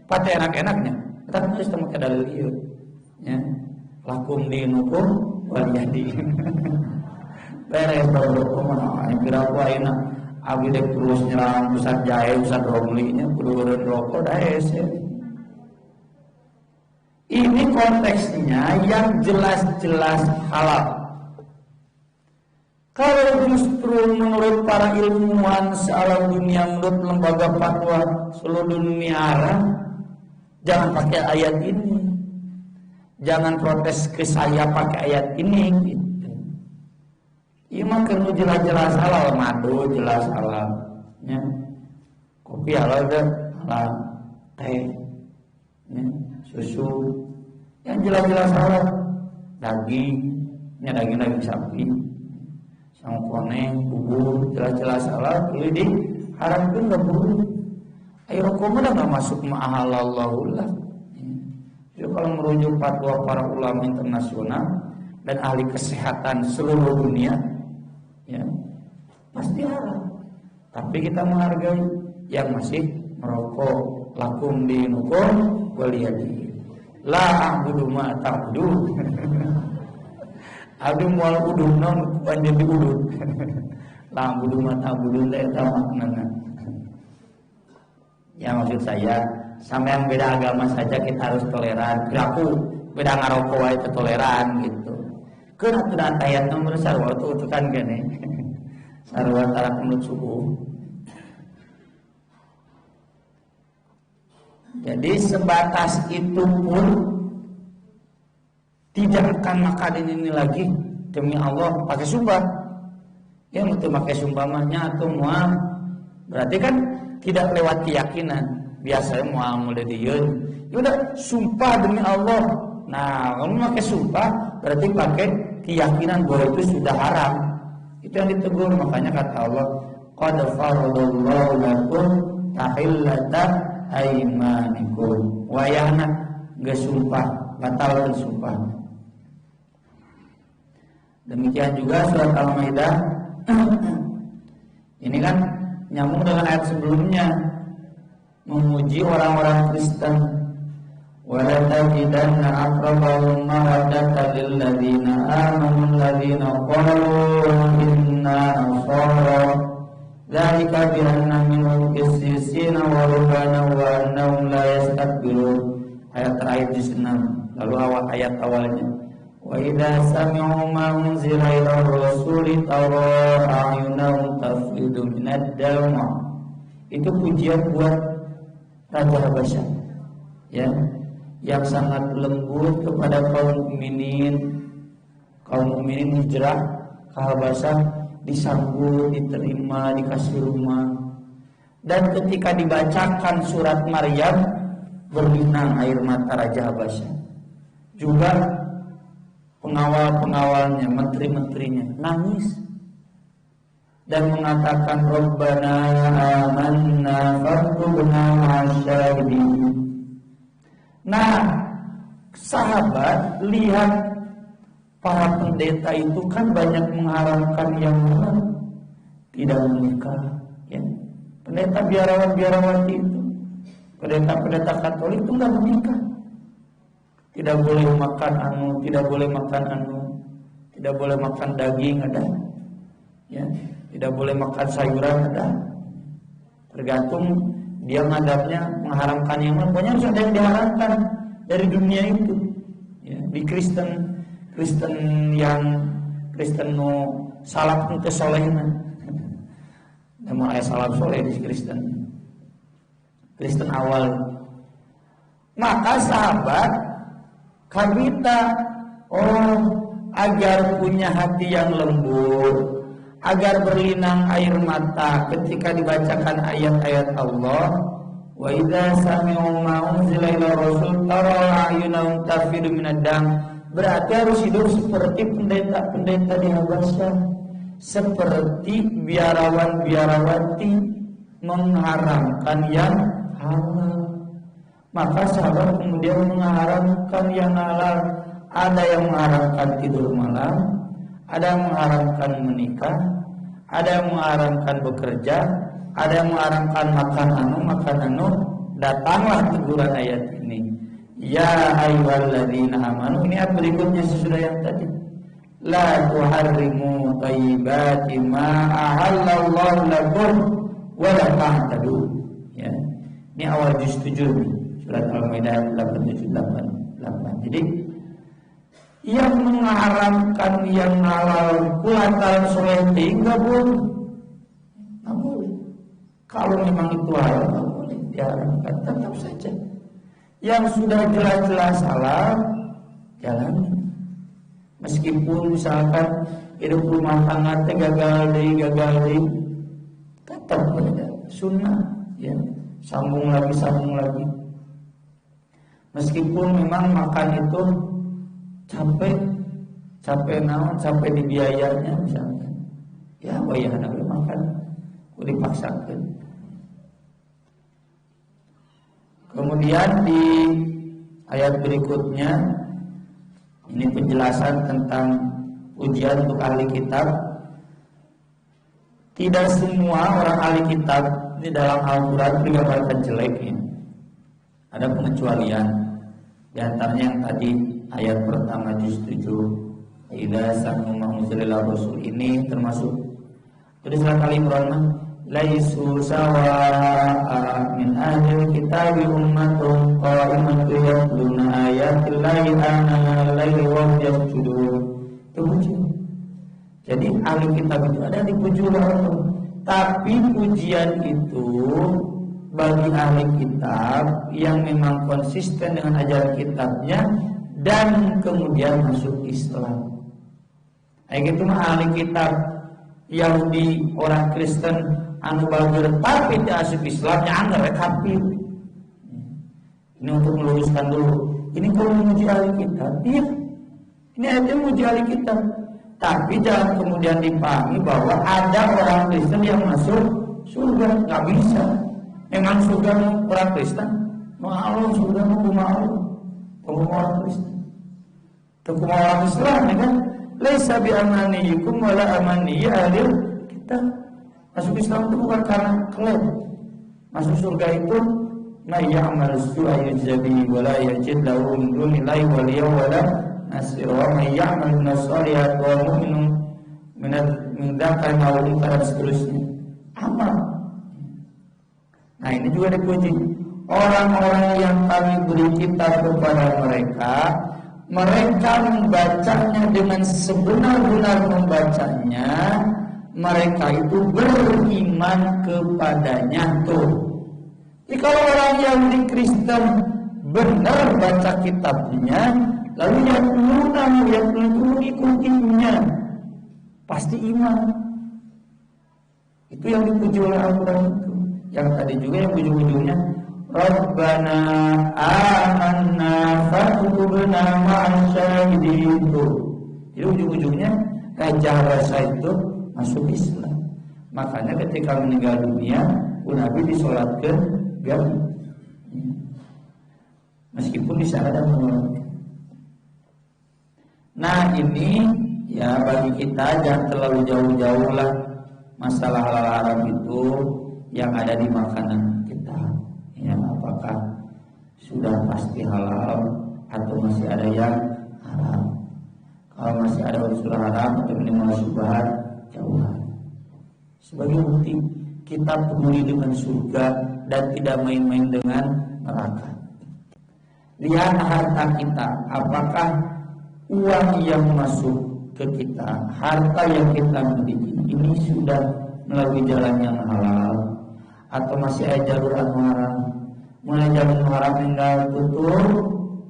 Pate enak-enaknya. Tapi sistem ke dalil ieu. Ya. Lakum dinukum waliyadi. Beres rokok mah kira ku ayeuna abdi dek terus nyerang Ustaz Jae, Ustaz Romli nya kudu eureun rokok da hese. Ini konteksnya yang jelas-jelas halal. Kalau justru menurut para ilmuwan sealam dunia, menurut lembaga fatwa seluruh dunia haram, jangan pakai ayat ini. Jangan protes ke saya pakai ayat ini gitu. Iya mah kalau jelas-jelas halal, madu jelas halal, ya. Kopi halal deh, halal, teh, ya. Susu, yang jelas-jelas halal, daging sapi, sangkone, bubur, jelas-jelas halal, pilih di haram pun nggak boleh. Ayo rokok mana nggak masuk ma'ahalallahu lah. Jadi kalau merujuk fatwa para ulama internasional dan ahli kesehatan seluruh dunia, ya pasti haram. Tapi kita menghargai yang masih merokok. Lakum dinukum waliyadi. La a'budu ma ta'budu. Abdi moal udun non panjen di udun. La a'budu ma ta'budu teh eta maknana. Ya maksud saya, sampai yang beda agama saja kita harus toleran. Perilaku beda ngarokok wae toleran gitu. Keun atuh ayat nomor sarua tuh kan gini. Sarua tarak menurut suku. Jadi sebatas itu pun tidak akan makan ini lagi demi Allah pakai sumpah. Ya itu pakai sumpah mahnya atau mual. Berarti kan tidak lewat keyakinan. Biasanya mual mulai dieun. Ya udah sumpah demi Allah. Nah, kalau pakai sumpah berarti pakai keyakinan bahwa itu sudah haram. Itu yang ditegur. Makanya kata Allah, qad faradallahu lakum tahillata aymanikum. Wayahna geus sumpah, batalkan sumpah. Demikian juga surat Al-Maidah. Ini kan nyambung dengan ayat sebelumnya, memuji orang-orang Kristen. Wala tajidanna aqrabahum mawaddatan lil ladzina amanu alladzina qalu inna nasara dzalika bi anna minhum qissisina wa rubbana wa annahum la yastakbirun. Ayat terakhir di 6. Lalu ayat awalnya, wa idza sami'u ma unzila ila rasuli tara a'yunahum tafidu minad dam'a. Itu pujian buat Raja Habasyah, ya, yang sangat lembut kepada kaum mukminin. Kaum mukminin hijrah ke Habasyah, disambut, diterima, dikasih rumah. Dan ketika dibacakan surat Maryam, berlinang air mata Raja Habasyah. Juga pengawal-pengawalnya, menteri-menterinya nangis dan mengatakan Rabbana amanna faktubna ma'asyahidin. Nah, sahabat lihat para pendeta itu kan banyak mengharamkan yang haram, tidak menikah, ya. Pendeta biarawan-biarawati itu, pendeta-pendeta Katolik itu nggak menikah. Tidak boleh makan tidak boleh makan tidak boleh makan daging ada, ya, tidak boleh makan sayuran ada. Tergantung dia ngadapnya mengharamkan yang mana. Pokoknya harus ada yang diharamkan dari dunia itu, ya. Di Kristen no salap untuk solehan, nama ayat salap soleh di Kristen awal. Maka sahabat kabita, agar punya hati yang lembut, agar berlinang air mata ketika dibacakan ayat-ayat Allah. Wa idza sami'u ma unzila ila rasul tara a'yunahum tafidu minad dam. Berarti harus hidup seperti pendeta-pendeta di Habasyah, seperti biarawan-biarawati mengharamkan yang halal. Maka sahabat kemudian mengharamkan yang halal. Ada yang mengharamkan tidur malam, ada yang mengharamkan menikah, ada yang mengharamkan bekerja, ada yang mengharamkan makan anu. Datanglah teguran ayat ini. Ya ayyuhalladzina amanu. Ini ayat berikutnya sesudah yang tadi. La tuharrimu thayyibati ma ahallallahu lakum wa la ta'tadu. Ya. Ini awal juz 7 surat Al-Maidah 878. Jadi yang mengharamkan yang halal kulatan soleh enggak boleh. Enggak boleh. Kalau memang itu halal enggak boleh diharamkan, tetap saja. Yang sudah jelas-jelas halal jalani. Meskipun misalkan hidup rumah tangga gagal deh, tetap ada sunnah, ya. Sambung lagi. Meskipun memang makan itu capek dibiayanya misalkan, ya wayahna makan dipaksakan. Kemudian di ayat berikutnya ini penjelasan tentang ujian untuk ahli kitab. Tidak semua orang ahli kitab ini dalam Al-Quran digambarkan jelek, ya. Ada pengecualian. Di antaranya yang tadi ayat pertama juz 7, idza sami'u ma unzila ila rasul, ini termasuk. Jadi surat Al-Imran, laisu sawa'a min ahli kitabi ummatun qa'imatun yatluna ayatillahi ana-al-laili wa hum yasjudun. Itu pujian. Jadi ahli kitab itu ada dipuji oleh Allah. Tapi pujian itu bagi ahli kitab yang memang konsisten dengan ajaran kitabnya dan kemudian masuk Islam. Kayak gitu mah ahli kitab Yahudi, orang Kristen anu bager tapi tidak asup Islamnya anggar kafir. Ini untuk meluruskan dulu. Ini kalau memuji ahli kitab, iya. Ini ayatnya memuji ahli kitab. Tapi jangan kemudian dipahami bahwa ada orang Kristen yang masuk surga, nggak bisa. Memang surga orang Kristen, mau surga mau orang Kristen. Tukum orang Islam, ya kan? Laisa bi amaniyikum wala amaniyi ahli kitab. Masuk Islam itu bukan karena klaim. Masuk surga itu may ya'mal su'a yujzabi wa la yajid lahu min dunillahi waliyyan wala nasir wa may ya'mal min as-salihati wa mu'minun min dzakarin aw untha dan seterusnya. Amal. Nah, ini juga dipuji. Orang-orang yang kami beri kitab kepada mereka membacanya dengan sebenar-benar membacanya, mereka itu beriman kepadanya tuh. Jadi kalau orang Yahudi Kristen benar baca kitabnya, lalu yang itu mengikutinya, pasti iman. Itu yang dipuji oleh Al-Quran itu. Yang tadi juga yang ujung-ujungnya Rabbana amanna faktubna ma'as syahidin. Jadi ujung-ujungnya Raja Rasa itu masuk Islam. Makanya ketika meninggal dunia, Nabi disolatkan gaib. Meskipun di sana ada menolak. Nah ini ya bagi kita jangan terlalu jauh-jauh lah masalah halal haram itu yang ada di makanan kita. Ya, apakah sudah pasti halal atau masih ada yang haram? Kalau masih ada unsur haram atau minimal syubhat, jauhan. Sebagai bukti kita peduli dengan surga dan tidak main-main dengan neraka. Lihat harta kita, apakah uang yang masuk ke kita, harta yang kita miliki ini sudah melalui jalan yang halal atau masih ada jalur haram? Mulai jalur haram tinggal tutur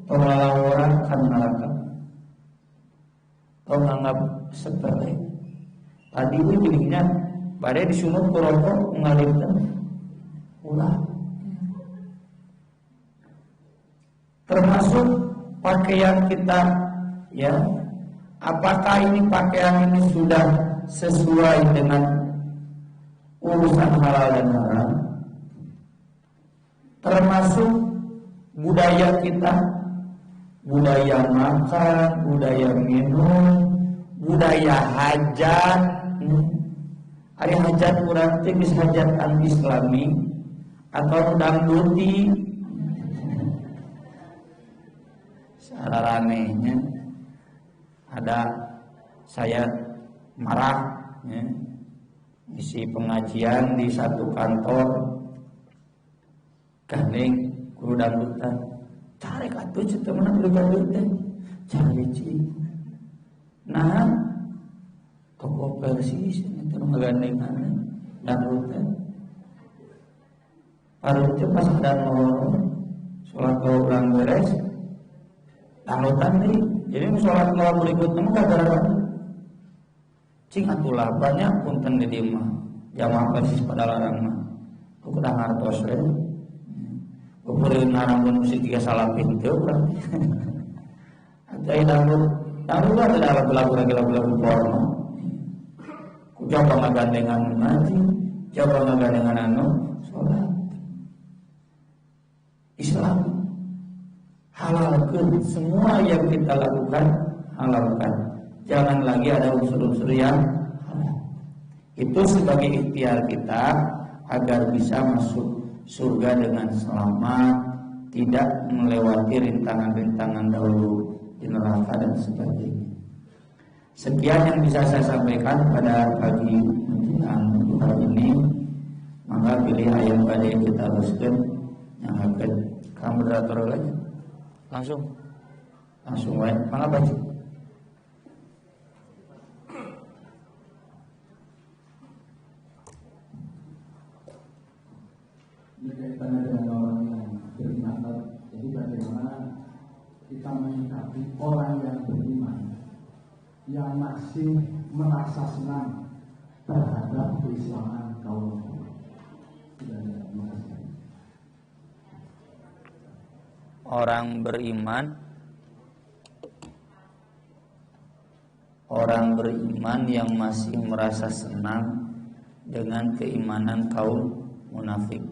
atau orang akan neraka atau menganggap sepele. Tadi itu jadinya badai di sumut kuroko mengalirkan ulah. Termasuk pakaian kita, ya, apakah ini pakaian ini sudah sesuai dengan urusan halal dan haram? Termasuk budaya kita, budaya makan, budaya minum, budaya hajat. Hari hajat kurang tipis hajatan Islami atau dangduti. Sararanenya ada saya marah, ya, isi pengajian di satu kantor, gandeng guru dangdutan, cari katuh cerita mana guru dangdutan, cari ci, nah toko persis itu ngegandeng dangdutan, parutnya pas ada nolong, sholat ulang beres. Dangdutan nih, jadi sholat malam berikutnya mah gara-gara cing atulah banyak punten di dieu mah jamaah persis pada larang mah ku kudu ngartos we kupureun ngarangun musik tiga salah pintu berarti ada dangdut ada lagu-lagu porno ku coba ngagandengan ngaji coba ngagandengan anu sholat Islam halalkan semua yang kita lakukan, halalkan. Jangan lagi ada unsur-unsur yang halal. Itu sebagai ikhtiar kita agar bisa masuk surga dengan selamat, tidak melewati rintangan-rintangan dahulu di neraka dan sebagainya. Sekian yang bisa saya sampaikan pada pagi hari ini. Maka pilih ayat pada yang kita teruskan yang akan kamu moderator lagi. Langsung baik. Mana baca? Ini yang beriman yang masih merasa senang terhadap keislaman kaum muslimin. Terima kasih. Orang beriman yang masih merasa senang dengan keimanan kaum munafik,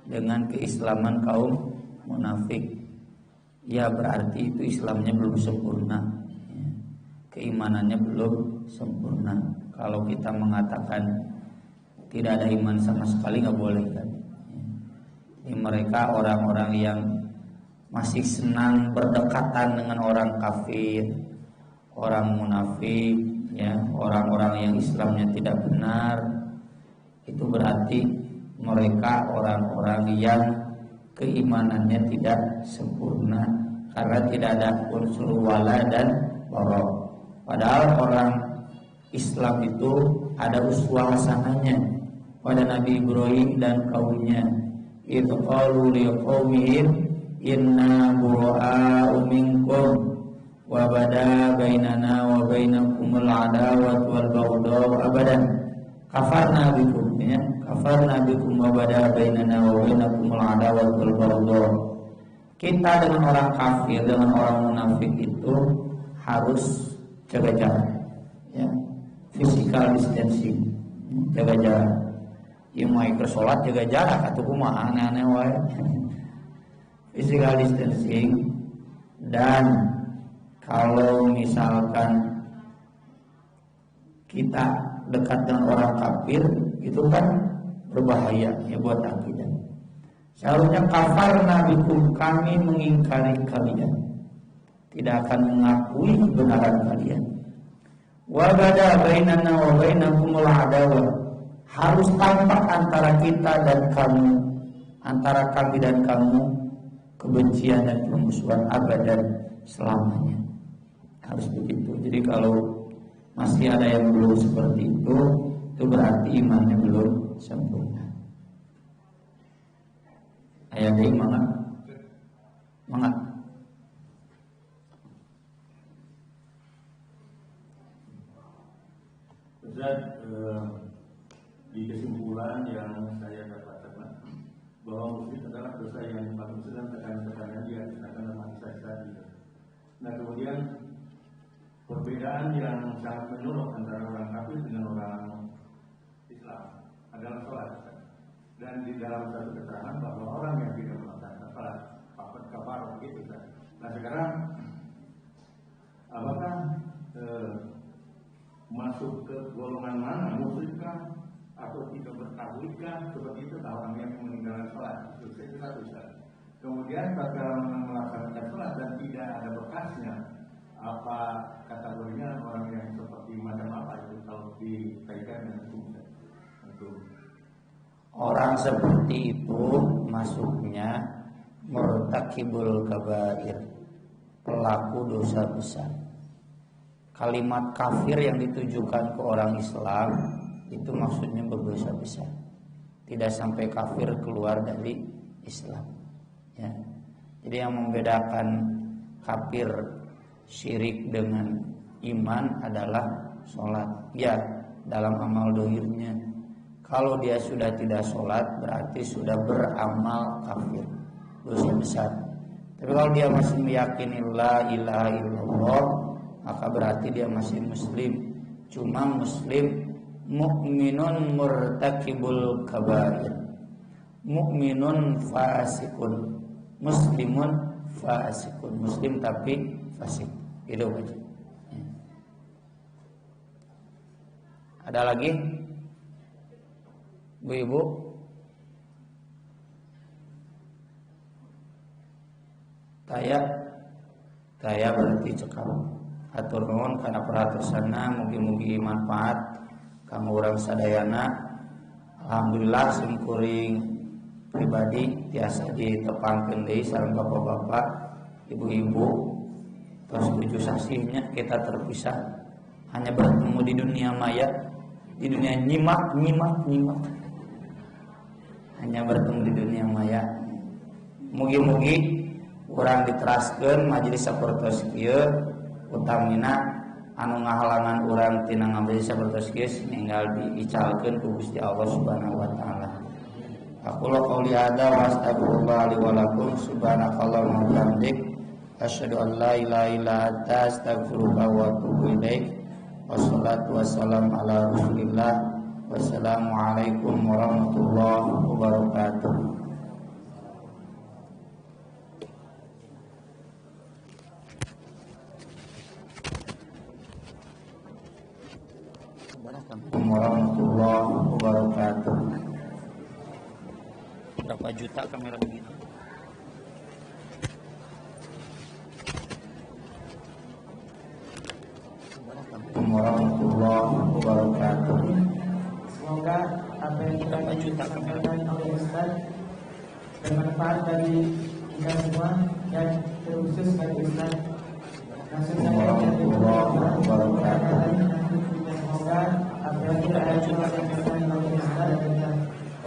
dengan keislaman kaum munafik, ya berarti itu Islamnya belum sempurna, keimanannya belum sempurna. Kalau kita mengatakan tidak ada iman sama sekali, nggak boleh kan? Ini mereka orang-orang yang masih senang berdekatan dengan orang kafir, orang munafik, ya, orang-orang yang Islamnya tidak benar. Itu berarti mereka orang-orang yang keimanannya tidak sempurna karena tidak ada unsur wala dan bara. Padahal orang Islam itu ada uswah hasanahnya pada Nabi Ibrahim dan kaumnya. Idz qalu liqaumihim inna bura'a'u minkum wa bada bainana wa bainakumul adawatu wal baghdau abadan kafarna bikum, ya, kafarna bikum wa bada bainana wa bainakumul adawatu wal baghdau. Kita dengan orang kafir, dengan orang munafik itu harus jaga jarak, ya, physical distancing, jaga jarak. Ieu mah keur salat jaga jarak atuh kumaha aneh-aneh wae. Physical distancing. Dan kalau misalkan kita dekat dengan orang kafir, itu kan berbahaya ya buat akidah. Seharusnya kafarna bikum, kami mengingkari kalian, tidak akan mengakui kebenaran kalian. Wa bada bainana wa bainakumul adawah, harus tampak antara kita dan kamu, antara kami dan kamu, kebencian dan permusuhan abadan, selamanya. Harus begitu. Jadi kalau masih ada yang belum seperti itu berarti imannya belum sempurna. Ayat ini mangat. Ustaz, di kesimpulan yang saya dapatkan bahwa muslim adalah dosa yang paling besar dan tekanan dia akan mati tadi. Nah, kemudian perbedaan yang sangat mencolok antara orang kafir dengan orang Islam adalah sholat. Dan di dalam satu keterangan bahwa orang yang tidak melaksanakan sholat kafar begitu. Nah, sekarang apakah masuk ke golongan mana, muslimkah atau tidak bertauhidkah, seperti itu orang yang meninggalkan sholat? Itu satu. Kemudian tatkala melaksanakan sholat dan tidak ada bekasnya, apa kategorinya orang yang seperti macam apa itu kalau dikaitkan dengan itu? Orang seperti itu masuknya murtakibul kabair, pelaku dosa besar. Kalimat kafir yang ditujukan ke orang Islam itu maksudnya berdosa besar. Tidak sampai kafir keluar dari Islam, ya. Jadi yang membedakan kafir syirik dengan iman adalah sholat. Ya, dalam amal dohirnya. Kalau dia sudah tidak sholat berarti sudah beramal kafir, dosa besar. Tapi kalau dia masih meyakini la ilaha illallah, maka berarti dia masih muslim. Cuma muslim mukminun murtakibul kabair, mukminun fasikun, muslimun fasikun, muslim tapi fasik. Itu aja. Ada lagi? Bu Ibu? Taya berarti cekap. Atur nuhun kana perhatianna, mugi-mugi manfaat kanggo urang sadayana. Alhamdulillah simkuring pribadi tiasa ditepangkeun deui sareng bapak-bapak, ibu-ibu. Terus tujuh saksinya kita terpisah, hanya bertemu di dunia maya, di dunia nyimak, hanya bertemu di dunia maya. Mugi-mugi urang diteraskeun majelis sapertos kieu utamina anu ngahalangan urang tina ngabdi sapertos kieu ninggal diicalkeun ku Gusti Allah Subhanahu wa taala. Aqulu qouli hadza wa astaghfirullah li wa lakum subhanakallahumma wa bihamdik asyhadu an la ilaha illa anta astaghfiruka wa atubu ilaik. Wassalatu wassalamu ala Rasulillah. Wassalamualaikum warahmatullahi wabarakatuh. Warahmatullahi wabarakatuh. Berapa juta kamera begini? Warahmatullahi wabarakatuh. Semoga apa yang kita sampaikan oleh Ustaz bermanfaat bagi kita semua dan terkhusus bagi Ustaz. Warahmatullahi wabarakatuh. Semoga apa yang kita sampaikan oleh Ustaz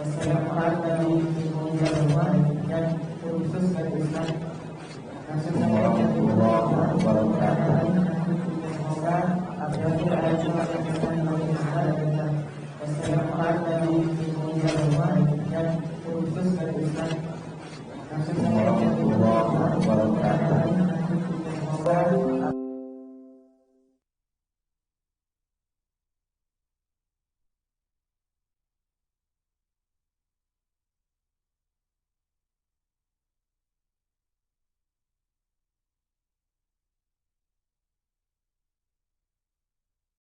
bermanfaat bagi kita semua dan terkhusus bagi Ustaz. Warahmatullahi wabarakatuh. Semoga apa yang kita sampaikan oleh Ustaz bermanfaat bagi kita semua dan terkhusus bagi Ustaz. Warahmatullahi wabarakatuh. Semoga